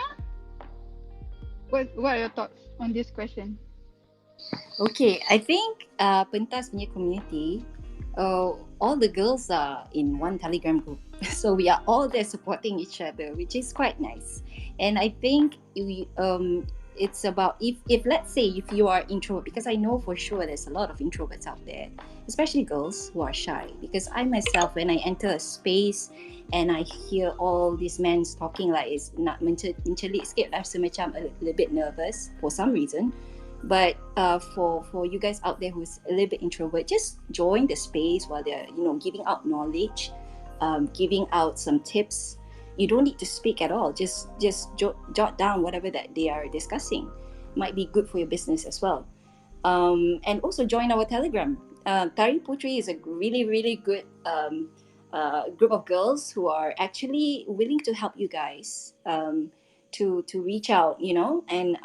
What are your thoughts on this question? Okay, I think Pentas punya community, all the girls are in one Telegram group. So we are all there supporting each other, which is quite nice. And I think it's about, if let's say if you are introvert, because I know for sure there's a lot of introverts out there, especially girls who are shy. Because I myself, when I enter a space and I hear all these men talking, like it's not mencelik sikit, rasa macam a little bit nervous for some reason. But for you guys out there who's a little bit introvert, just join the space while they're giving out knowledge, giving out some tips. You don't need to speak at all. Just jot down whatever that they are discussing. Might be good for your business as well. And also join our Telegram. Tari Putri is a really, really good group of girls who are actually willing to help you guys to reach out, and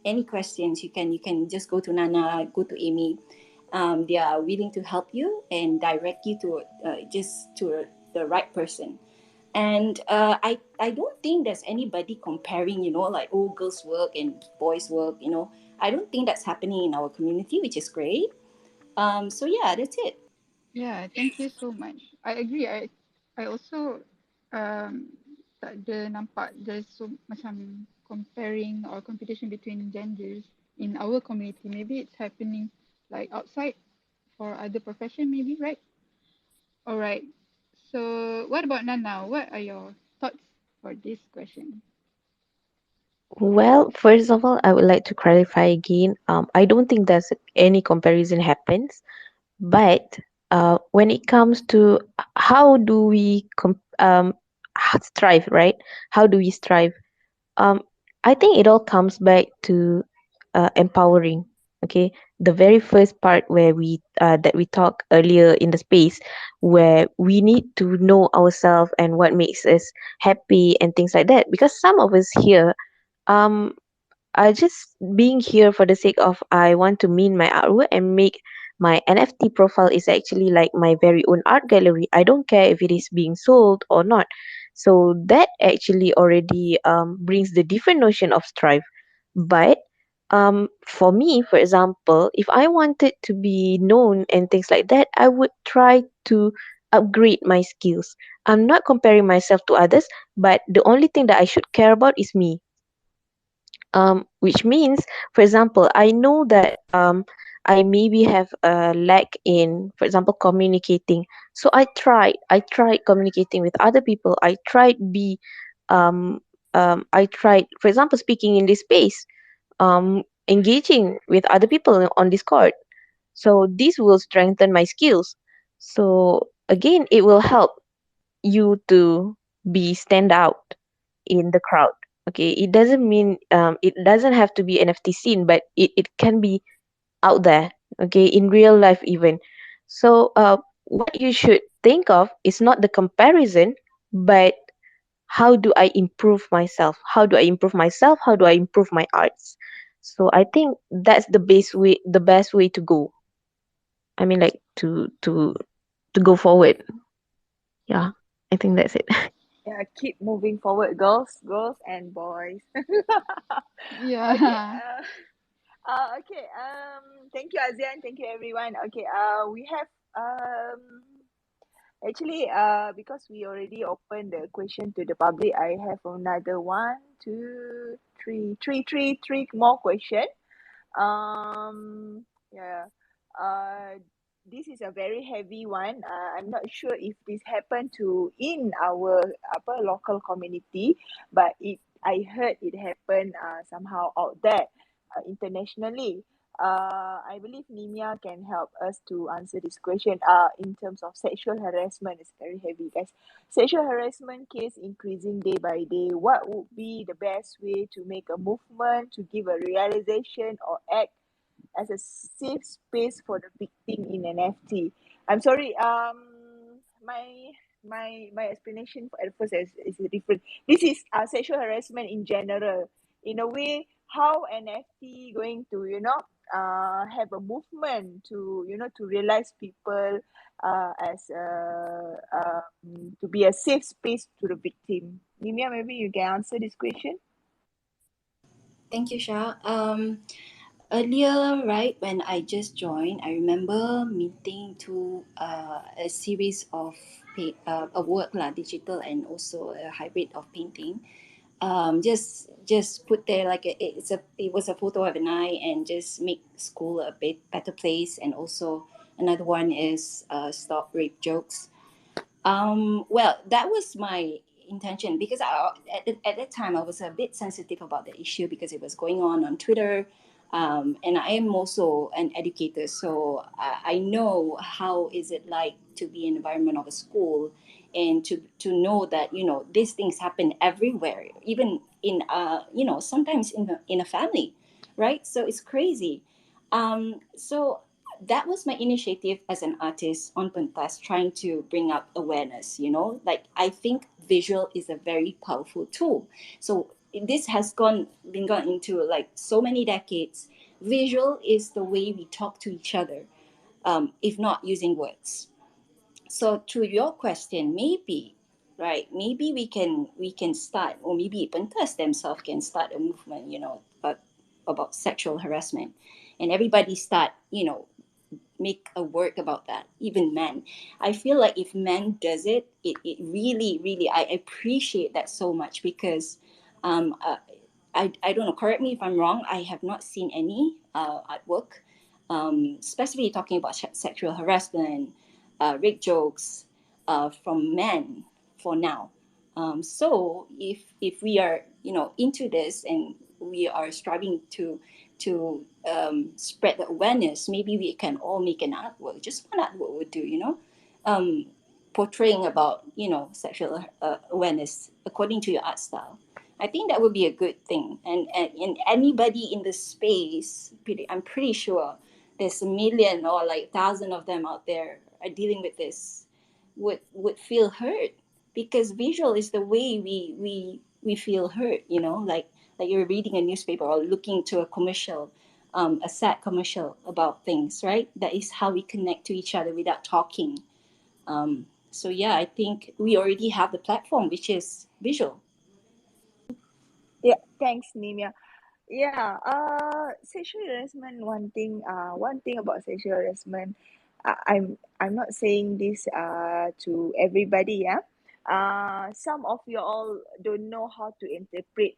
any questions you can just go to Nana, go to Amy. They are willing to help you and direct you to the right person. And I don't think there's anybody comparing, like, oh, girls work and boys work. I don't think that's happening in our community, which is great. So yeah, that's it. Yeah, thank you so much. I agree. I also tak ada nampak there's so macam comparing or competition between genders in our community. Maybe it's happening like outside for other profession maybe, right? Alright. So what about Nana? What are your thoughts for this question? Well, first of all, I would like to clarify again. I don't think there's any comparison happens, but when it comes to how do we strive, right? How do we strive? Um, I think it all comes back to empowering. Okay, the very first part where we that we talked earlier in the space, where we need to know ourselves and what makes us happy and things like that. Because some of us here, um, I just being here for the sake of I want to mint my artwork and make my NFT profile is actually like my very own art gallery. I don't care if it is being sold or not. So that actually already brings the different notion of strive. But for me, for example, if I wanted to be known and things like that, I would try to upgrade my skills. I'm not comparing myself to others, but the only thing that I should care about is me. Which means, for example, I know that I maybe have a lack in, for example, communicating. So I tried communicating with other people. Um, I tried, for example, speaking in this space, engaging with other people on Discord. So this will strengthen my skills. So again, it will help you to be stand out in the crowd. Okay, it doesn't mean it doesn't have to be NFT scene, but it can be out there. Okay, in real life even. So what you should think of is not the comparison, but how do I improve myself? How do I improve myself? How do I improve my arts? So I think that's the best way to go. I mean, like to go forward. Yeah, I think that's it. Yeah, keep moving forward, girls and boys. Okay. Yeah. Okay. Thank you, Azyan. Thank you, everyone. Okay. We have actually because we already opened the question to the public. I have another one, two, three more question. Yeah. This is a very heavy one. I'm not sure if this happened to in our local community, but I heard it happened somehow out there internationally. I believe Nymea can help us to answer this question. In terms of sexual harassment, it's very heavy, guys. Sexual harassment case increasing day by day. What would be the best way to make a movement to give a realization or act as a safe space for the victim in NFT? I'm sorry. My my explanation at first is different. This is sexual harassment in general. In a way, how NFT going to have a movement to to realize people as to be a safe space to the victim. Nimia, maybe you can answer this question. Thank you, Shah. Earlier, right, when I just joined, I remember meeting to a series of a work lah, digital and also a hybrid of painting. Just put there like it was a photo of an eye and just make school a bit better place, and also another one is stop rape jokes. Well, that was my intention because at that time I was a bit sensitive about the issue because it was going on Twitter. And I am also an educator, so I know how is it like to be in the environment of a school, and to know that these things happen everywhere, even in sometimes in a family, right? So it's crazy. So that was my initiative as an artist on Pentas, trying to bring up awareness. Like, I think visual is a very powerful tool. So this has been gone into like so many decades. Visual is the way we talk to each other, if not using words. So to your question, maybe, right, maybe we can start, or maybe Pentas themselves can start a movement, about sexual harassment, and everybody start, make a work about that, even men. I feel like if men does it, it really, really, I appreciate that so much because um, uh, I don't know, correct me if I'm wrong, I have not seen any artwork, specifically talking about sexual harassment, rape jokes from men for now. So if we are, you know, into this and we are striving to spread the awareness, maybe we can all make an artwork. Just one artwork would do, you know, um, portraying about, you know, sexual awareness according to your art style. I think that would be a good thing. And anybody in the space, I'm pretty sure there's a million or like thousand of them out there are dealing with this, would feel hurt because visual is the way we feel hurt. You know, like you're reading a newspaper or looking to a commercial, a sad commercial about things, right? That is how we connect to each other without talking. So yeah, I think we already have the platform, which is visual. Yeah, thanks, Nymea. Yeah, sexual harassment. One thing about sexual harassment, I'm not saying this to everybody. Yeah, some of you all don't know how to interpret.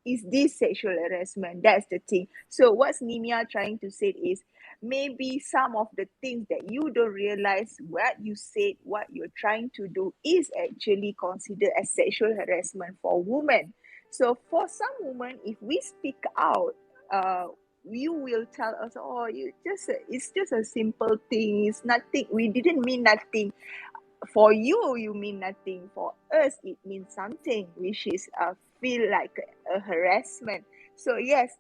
Is this sexual harassment? That's the thing. So what's Nymea trying to say is maybe some of the things that you don't realize what you said, what you're trying to do is actually considered as sexual harassment for women. So for some women, if we speak out, you will tell us, oh, it's just a simple thing. It's nothing. We didn't mean nothing. For you, you mean nothing. For us, it means something, which is feel like a harassment. So yes,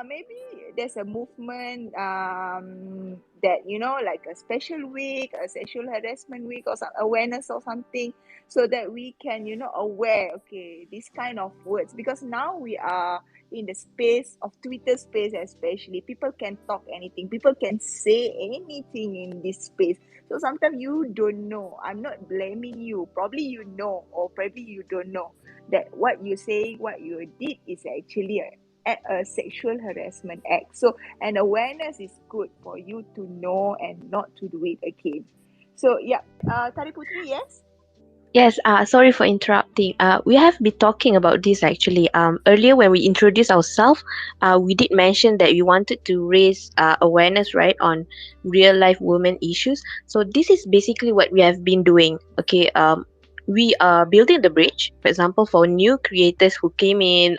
maybe there's a movement that, you know, like a special week, a sexual harassment week, or some awareness or something, so that we can, you know, aware, okay, this kind of words, because now we are in the space of Twitter space. Especially, people can talk anything, people can say anything in this space. So sometimes you don't know. I'm not blaming you. Probably you know, or probably you don't know that what you say, what you did is actually a sexual harassment act. So an awareness is good for you to know and not to do it again. So yeah, Tari Putri, yes. Yes, sorry for interrupting. We have been talking about this actually. Earlier when we introduced ourselves, we did mention that we wanted to raise awareness, right, on real life women issues. So this is basically what we have been doing. Okay, we are building the bridge. For example, for new creators who came in,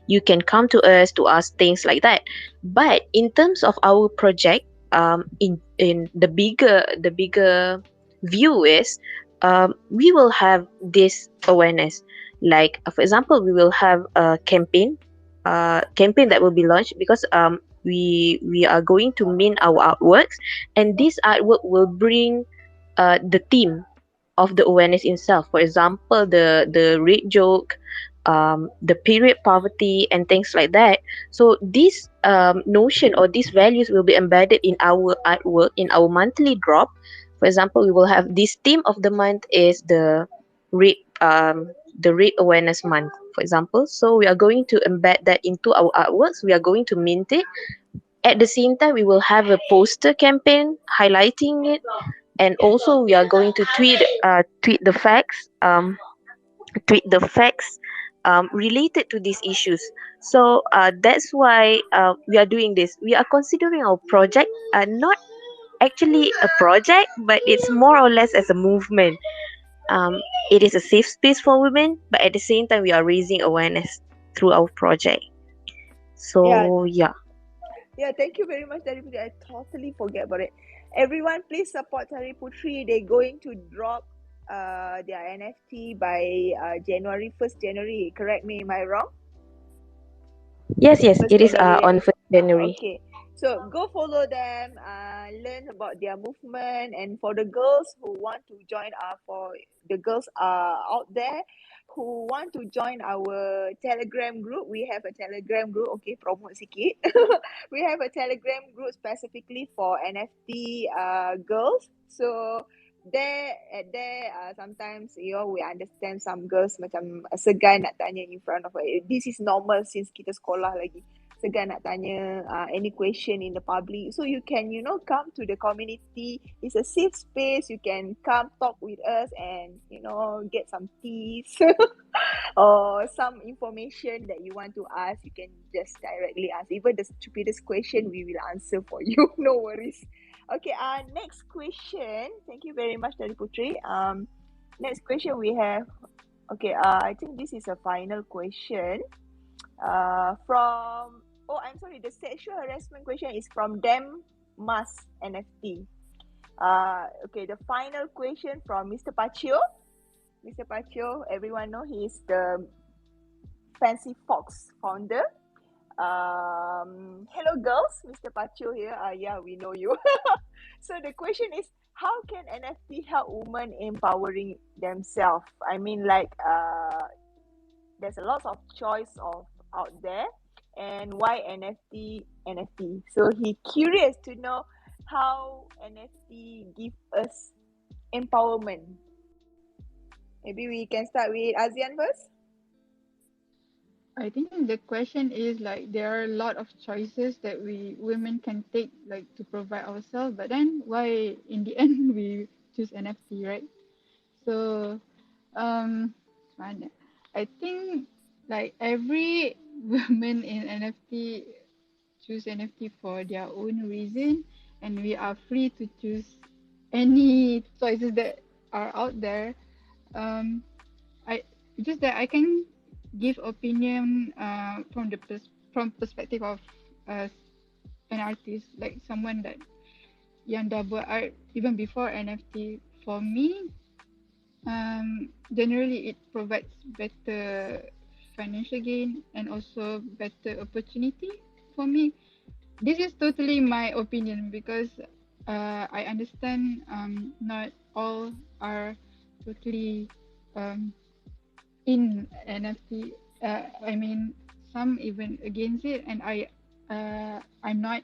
you can come to us to ask things like that. But in terms of our project, in the bigger view is we will have this awareness. Like for example, we will have a campaign that will be launched because we are going to mint our artworks, and this artwork will bring the theme of the awareness itself. For example, the rape joke, the period poverty, and things like that. So this notion or these values will be embedded in our artwork in our monthly drop. For example, we will have this theme of the month is rape the rape awareness month, for example. So we are going to embed that into our artworks. We are going to mint it. At the same time, we will have a poster campaign highlighting it, and also we are going to tweet the facts related to these issues. So that's why we are doing this. We are considering our project not actually a project, but it's more or less as a movement. um, it is a safe space for women, but at the same time we are raising awareness through our project. Yeah, So yeah. yeah. Thank you very much, Tari Putri. I totally forget about it. Everyone, please support Tari Putri. They're going to drop their NFT by January 1st. Correct me, am I wrong? Yes, First it is January, on right? 1st January. Okay. So go follow them, learn about their movement, and for the girls who want to join, for the girls out there who want to join our Telegram group, we have a Telegram group. Okay, promote sikit. We have a Telegram group specifically for NFT girls. So sometimes, you know, we understand some girls macam segan nak tanya in front of her. This is normal since kita sekolah lagi. segan nak tanya any question in the public. So you can, come to the community. It's a safe space. You can come talk with us and, get some teas or some information that you want to ask. You can just directly ask. Even the stupidest question, we will answer for you. No worries. Okay, next question. Thank you very much, Tari Putri. Next question we have, okay, I think this is a final question. I'm sorry, the sexual harassment question is from Dem Mas NFT. Okay, the final question from Mr. Pacho. Mr. Pacho, everyone know he is the Fancy Fox founder. Hello girls, Mr. Pacho here. Yeah, we know you. So the question is, how can NFT help women empowering themselves? I mean, there's a lot of choice out there, and why NFT? So he curious to know how NFT give us empowerment. Maybe we can start with Azyan first. I think the question is there are a lot of choices that we women can take to provide ourselves, but then why in the end we choose NFT, right? So I think every woman in NFT choose NFT for their own reason, and we are free to choose any choices that are out there. I can give opinion from perspective of an artist, like someone that yang dah buat art even before NFT. For me, generally it provides better financial gain and also better opportunity for me. This is totally my opinion because I understand not all are totally in NFT. I mean, some even against it, and I'm not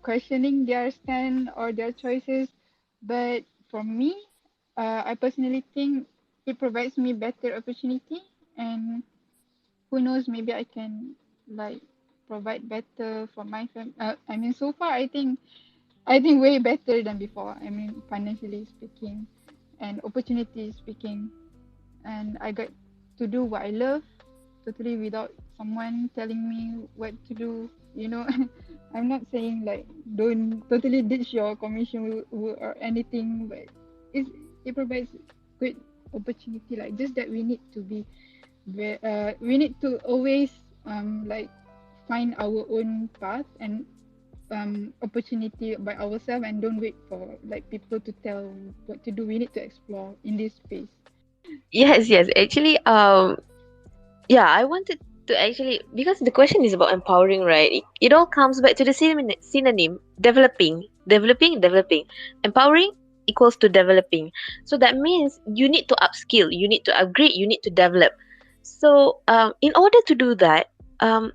questioning their stand or their choices. But for me, I personally think it provides me better opportunity, and who knows, maybe I can provide better for my family. I mean, so far I think way better than before. I mean, financially speaking and opportunity speaking, and I got to do what I love totally without someone telling me what to do. I'm not saying don't totally ditch your commission or anything, but it provides good opportunity. Just that we need to be we need to always find our own path and opportunity by ourselves, and don't wait for people to tell what to do. We need to explore in this space. Yes. Actually, yeah, I wanted to actually, because the question is about empowering, right? It all comes back to the synonym developing. Empowering equals to developing. So that means you need to upskill, you need to upgrade, you need to develop. So in order to do that, for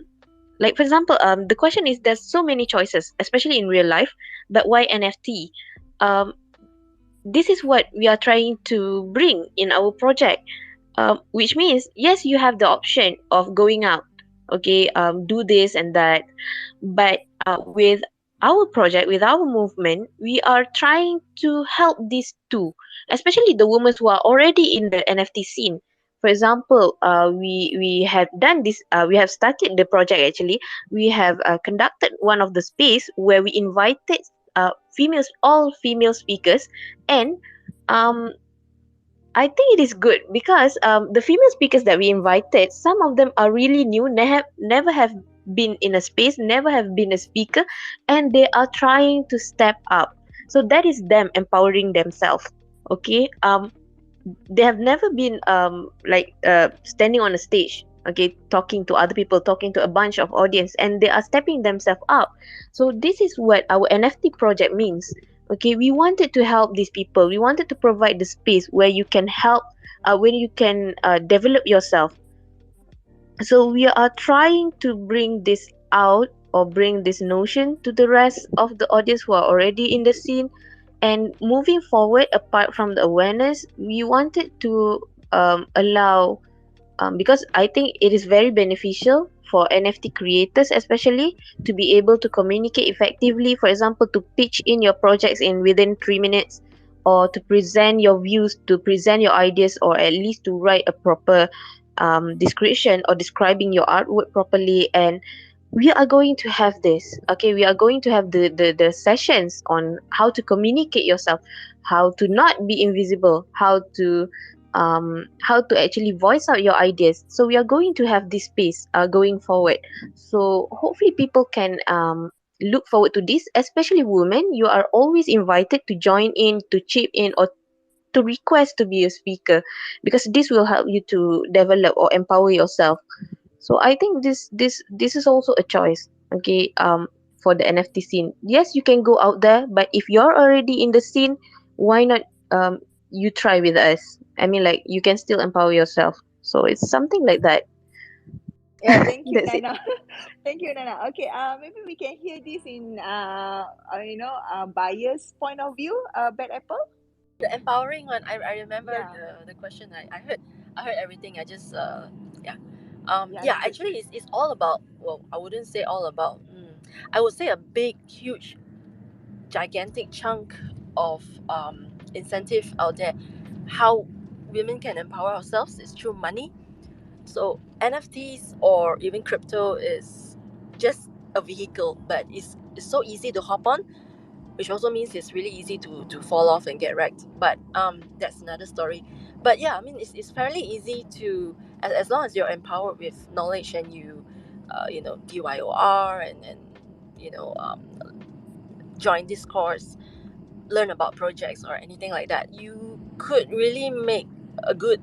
example, the question is, there's so many choices, especially in real life, but why NFT? This is what we are trying to bring in our project. Which means, yes, you have the option of going out, okay, do this and that, but with our project, with our movement, we are trying to help these two, especially the women who are already in the NFT scene. For example, we have done this. We have started the project. Actually, we have conducted one of the space where we invited all female speakers, and I think it is good because the female speakers that we invited, some of them are really new, never have been in a space, never have been a speaker, and they are trying to step up. So that is them empowering themselves. Okay, they have never been standing on a stage, okay, talking to other people, talking to a bunch of audience, and they are stepping themselves up. So this is what our NFT project means. Okay, we wanted to help these people. We wanted to provide the space where you can help, where you can develop yourself. So we are trying to bring this out, or bring this notion to the rest of the audience who are already in the scene. And moving forward, apart from the awareness, we wanted to allow, because I think it is very beneficial for NFT creators, especially to be able to communicate effectively. For example, to pitch in your projects in within 3 minutes, or to present your views, to present your ideas, or at least to write a proper description or describing your artwork properly. And we are going to have this, okay, we are going to have the sessions on how to communicate yourself, how to not be invisible, how to actually voice out your ideas. So we are going to have this space going forward. So hopefully people can look forward to this, especially women. You are always invited to join in, to chip in, or to request to be a speaker, because this will help you to develop or empower yourself. So I think this is also a choice, okay, for the NFT scene. Yes, you can go out there, but if you're already in the scene, why not you try with us? I mean, like, you can still empower yourself. So it's something like that. Yeah, thank you, That's it. Nana. Thank you, Nana. Okay, maybe we can hear this in buyer's point of view. Bad Apple. The empowering one. I remember Yeah, the question. I heard everything. I just yeah. yeah, Yeah, good. actually it's all about, well, I wouldn't say all about, I would say a big, huge, gigantic chunk of incentive out there. How women can empower ourselves is through money. So NFTs or even crypto is just a vehicle, but it's so easy to hop on, which also means it's really easy to fall off and get wrecked. But that's another story. But yeah, I mean, it's fairly easy to, as long as you're empowered with knowledge, and DYOR, and join discourse, learn about projects or anything like that, you could really make a good,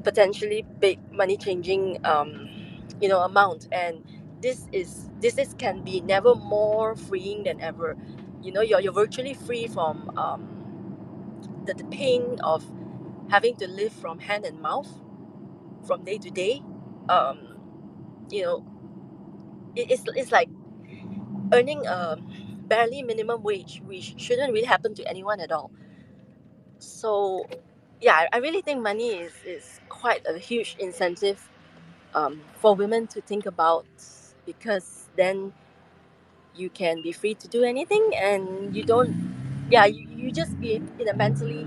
potentially big money changing amount. And this is can be never more freeing than ever. You're virtually free from the pain of having to live from hand and mouth from day to day. um you know it's like earning a barely minimum wage, which shouldn't really happen to anyone at all. So yeah, I really think money is quite a huge incentive for women to think about, because then you can be free to do anything, and you don't, yeah, you just be in a mentally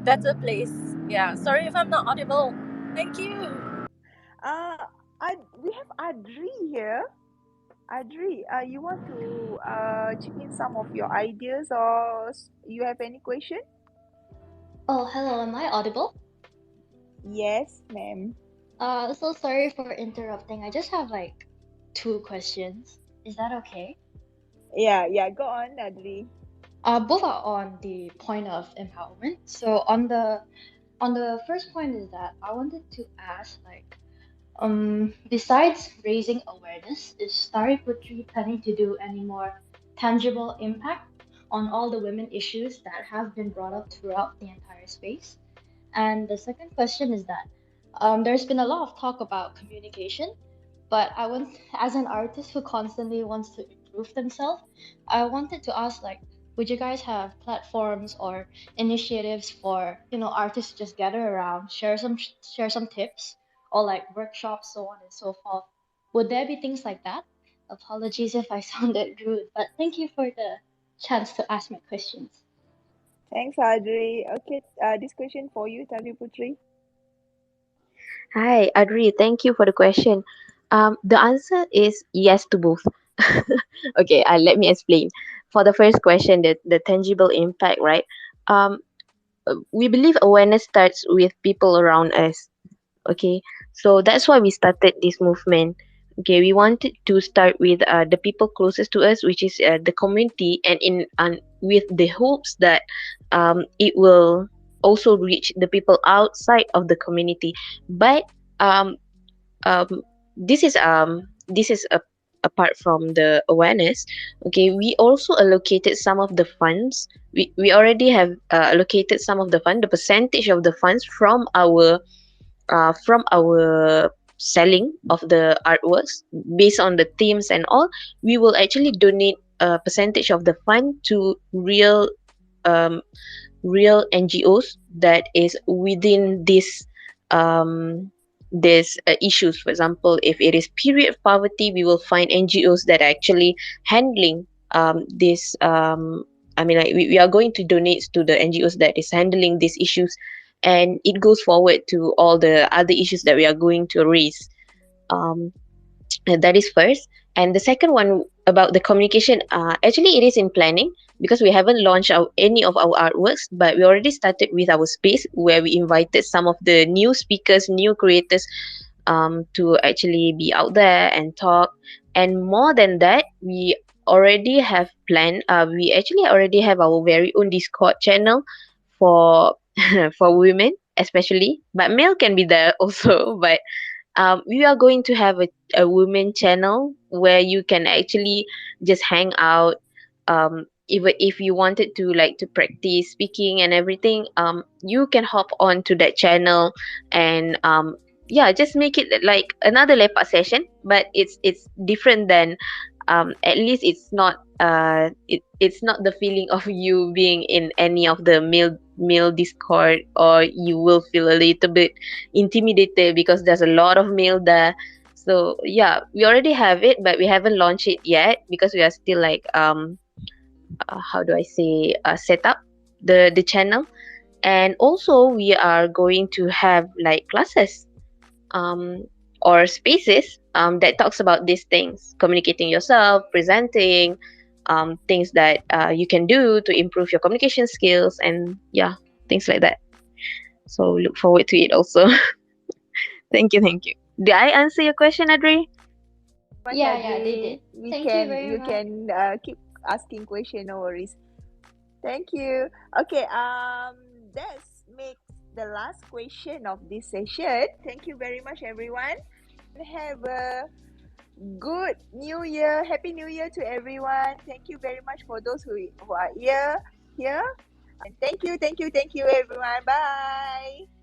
better place. Yeah, sorry if I'm not audible. Thank you. Uh, we have Adri here. Adri, you want to chip in some of your ideas, or you have any question? Oh, hello. Am I audible? Yes, ma'am. So sorry for interrupting. I just have like two questions. Is that okay? Yeah, yeah. Go on, Adri. Both are on the point of empowerment. So on the first point is that I wanted to ask, like, besides raising awareness, is Tari Putri planning to do any more tangible impact on all the women issues that have been brought up throughout the entire space? And the second question is that there's been a lot of talk about communication, but I want, as an artist who constantly wants to improve themselves, I wanted to ask, like, would you guys have platforms or initiatives for artists to just gather around, share some tips, or like workshops, so on and so forth? Would there be things like that? Apologies if I sounded rude, but thank you for the chance to ask my questions. Thanks, Adri. Okay, this question for you, Tari Putri. Hi, Adri. Thank you for the question. The answer is yes to both. Okay, let me explain. For the first question, the tangible impact, right? Um, we believe awareness starts with people around us. Okay, so that's why we started this movement. Okay, we wanted to start with the people closest to us, which is the community, and with the hopes that it will also reach the people outside of the community. But um, um, this is apart from the awareness. Okay, we also allocated some of the funds. We already have allocated some of the fund, the percentage of the funds from our selling of the artworks based on the themes and all. We will actually donate a percentage of the fund to um, real NGOs that is within this um, these issues. For example, if it is period poverty, we will find NGOs that are actually handling this. I mean, like we are going to donate to the NGOs that is handling these issues, and it goes forward to all the other issues that we are going to raise. Um, that is first. And the second one about the communication, actually it is in planning because we haven't launched any of our artworks, but we already started with our space where we invited some of the new speakers, new creators, to actually be out there and talk. And more than that, we already have planned. We actually already have our very own Discord channel for for women especially, but male can be there also. But we are going to have a women channel where you can actually just hang out. Even if you wanted to like to practice speaking and everything, you can hop on to that channel and yeah, just make it like another lepak session, but it's different than at least it's not the feeling of you being in any of the male Discord, or you will feel a little bit intimidated because there's a lot of male there. So yeah, we already have it, but we haven't launched it yet because we are still like how do I say set up the channel. And also we are going to have like classes um, or spaces that talks about these things, communicating yourself, presenting, things that you can do to improve your communication skills, and yeah, things like that. So look forward to it also. Thank you. Did I answer your question, Adri? Much, Yeah, they Adri. did. Thank you very You much. can keep asking question, no worries. Thank you. Okay, that's makes the last question of this session. Thank you very much, everyone. Have a good new year. Happy New Year to everyone. Thank you very much for those who are here. And thank you, everyone. Bye.